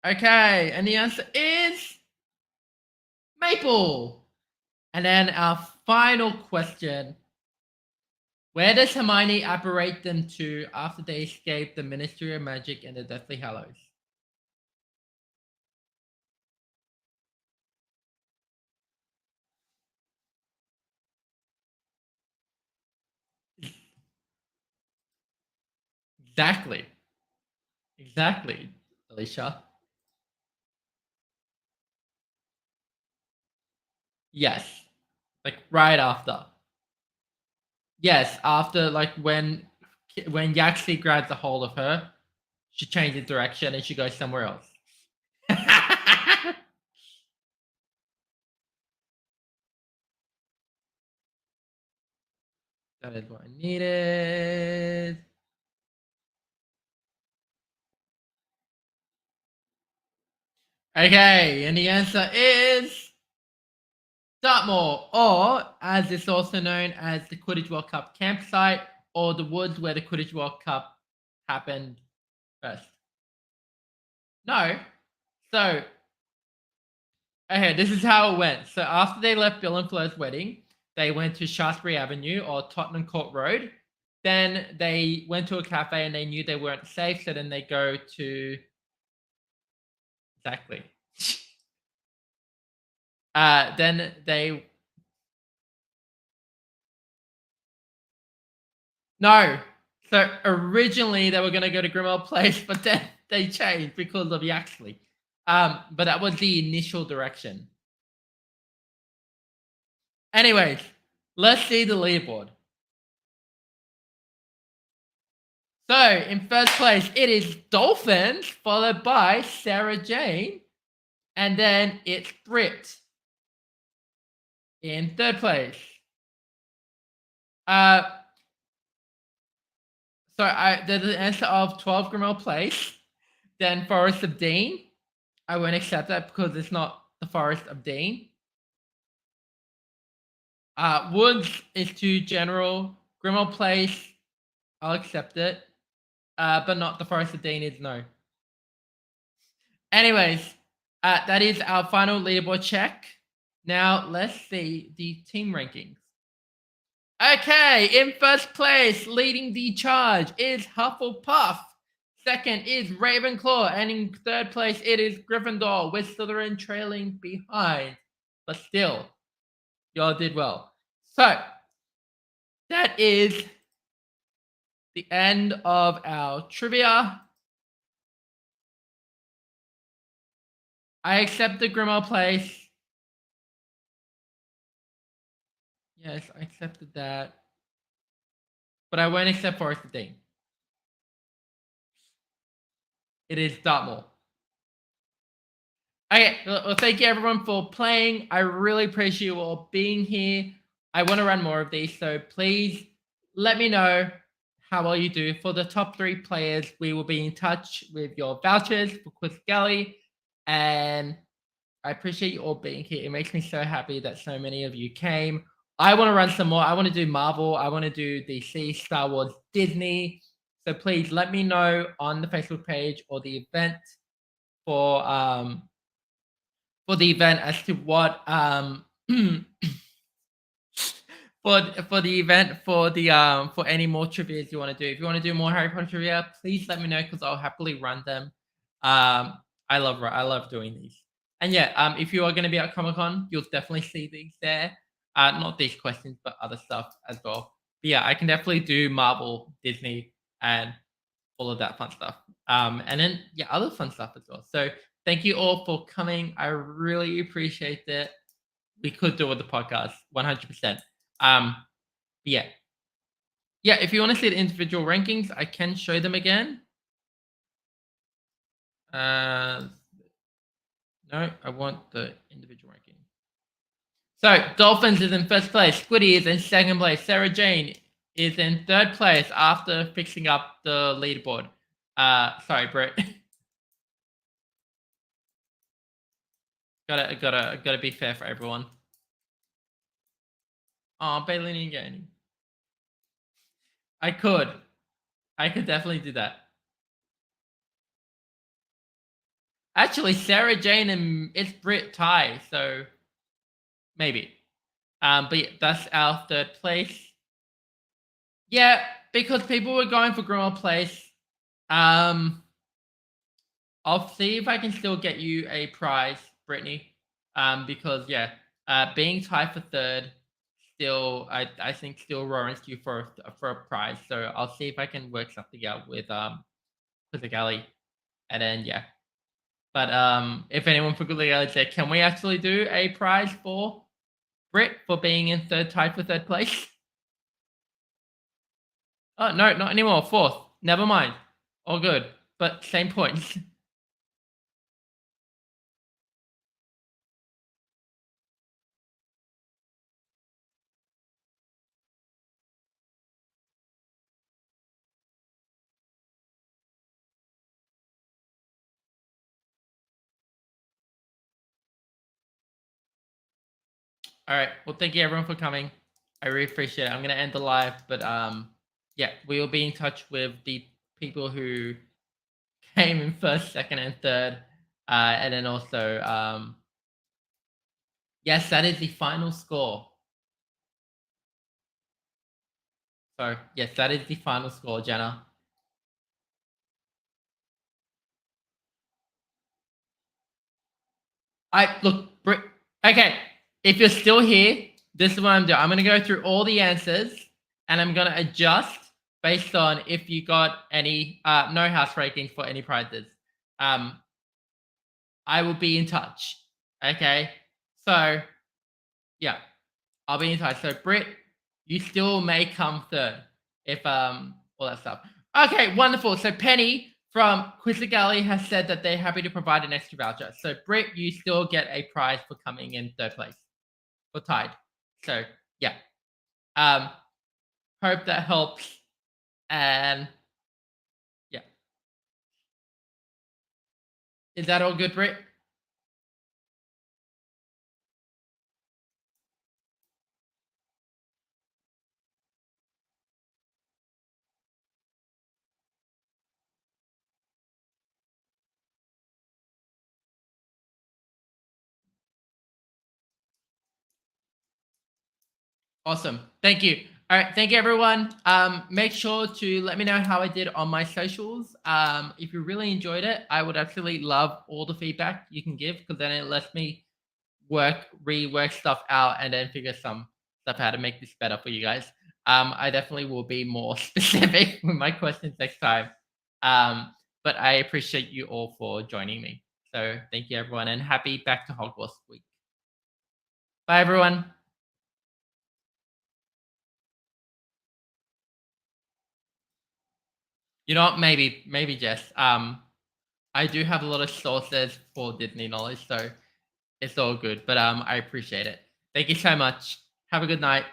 Okay, and the answer is Maple. And then our final question. Where does Hermione apparate them to after they escape the Ministry of Magic and the Deathly Hallows? Exactly. Exactly, Alicia. Yes. Like right after. Yes, after like when Yaxley grabs a hold of her, she changes direction and she goes somewhere else. That is what I needed. Okay, and the answer is Dartmoor, or as it's also known as the Quidditch World Cup campsite, or the woods where the Quidditch World Cup happened first. No. So, okay, this is how it went. So after they left Bill and Fleur's wedding, they went to Shaftesbury Avenue or Tottenham Court Road. Then they went to a cafe and they knew they weren't safe, so then they go to exactly. Then they no. So originally they were going to go to Grimmauld Place, but then they changed because of Yaxley. But that was the initial direction. Anyways, let's see the leaderboard. So in first place, it is Dolphins, followed by Sarah Jane, and then it's Brit. In third place. There's an answer of 12 Grimmauld Place, then Forest of Dean. I won't accept that because it's not the Forest of Dean. Woods is too general. Grimmauld Place, I'll accept it. But not the Forest of Dean is no. Anyways, that is our final leaderboard check. Now let's see the team rankings. Okay, in first place, leading the charge is Hufflepuff. Second is Ravenclaw, and in third place it is Gryffindor, with Slytherin trailing behind. But still, y'all did well. So, that is the end of our trivia. I accept the Grimmauld Place. Yes, I accepted that. But I won't accept Forest of Dean. It is Dartmoor. Okay, well, thank you everyone for playing. I really appreciate you all being here. I want to run more of these, so please let me know how well you do. For the top 3 players, we will be in touch with your vouchers for Quizzicality. And I appreciate you all being here. It makes me so happy that so many of you came. I want to run some more. I want to do Marvel. I want to do DC, Star Wars, Disney. So please let me know on the Facebook page or the event for the event as to what for the event for any more trivias you want to do. If you want to do more Harry Potter trivia, please let me know because I'll happily run them. I love doing these. And yeah, if you are going to be at Comic-Con, you'll definitely see these there. Not these questions, but other stuff as well. But yeah, I can definitely do Marvel, Disney, and all of that fun stuff. And then yeah, other fun stuff as well. So thank you all for coming. I really appreciate it. We could do with the podcast, 100%. Yeah. Yeah, if you want to see the individual rankings, I can show them again. No, I want the individual ranking. So, Dolphins is in first place. Squiddy is in second place. Sarah Jane is in third place after fixing up the leaderboard. Sorry, Brett. gotta be fair for everyone. Oh, Bailey didn't get any. I could definitely do that. Actually, Sarah Jane and it's Brit tie, so maybe. But yeah, that's our third place. Yeah, because people were going for Grimmauld Place. I'll see if I can still get you a prize, Brittany. Because yeah, being tied for third still, I think still warrants you for a prize. So I'll see if I can work something out with Quizzicality, and then yeah. But if anyone for Quizzicality said, can we actually do a prize for Brit for being in tied for third place? Oh no, not anymore. Fourth. Never mind. All good, but same points. All right. Well, thank you everyone for coming. I really appreciate it. I'm gonna end the live, but yeah, we will be in touch with the people who came in first, second, and third, and then also yes, that is the final score. So yes, that is the final score, Jenna. Okay, if you're still here, this is what I'm doing. I'm gonna go through all the answers, and I'm gonna adjust based on if you got any no house ratings for any prizes. I will be in touch. Okay, so yeah, I'll be in touch. So Britt, you still may come third if all that stuff. Okay, wonderful. So Penny from Quizzicality has said that they're happy to provide an extra voucher. So Britt, you still get a prize for coming in third place. For tied. So yeah. Hope that helps. And yeah. Is that all good, Britt? Awesome. Thank you. All right. Thank you, everyone. Make sure to let me know how I did on my socials. If you really enjoyed it, I would absolutely love all the feedback you can give, because then it lets me rework stuff out and then figure some stuff how to make this better for you guys. I definitely will be more specific with my questions next time. But I appreciate you all for joining me. So thank you, everyone, and happy back to Hogwarts week. Bye, everyone. You know what? Maybe Jess. I do have a lot of sources for Disney knowledge, so it's all good. But I appreciate it. Thank you so much. Have a good night.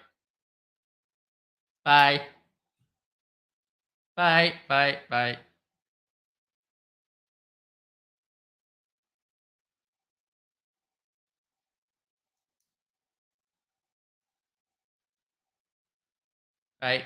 Bye. Bye. Bye. Bye. Bye.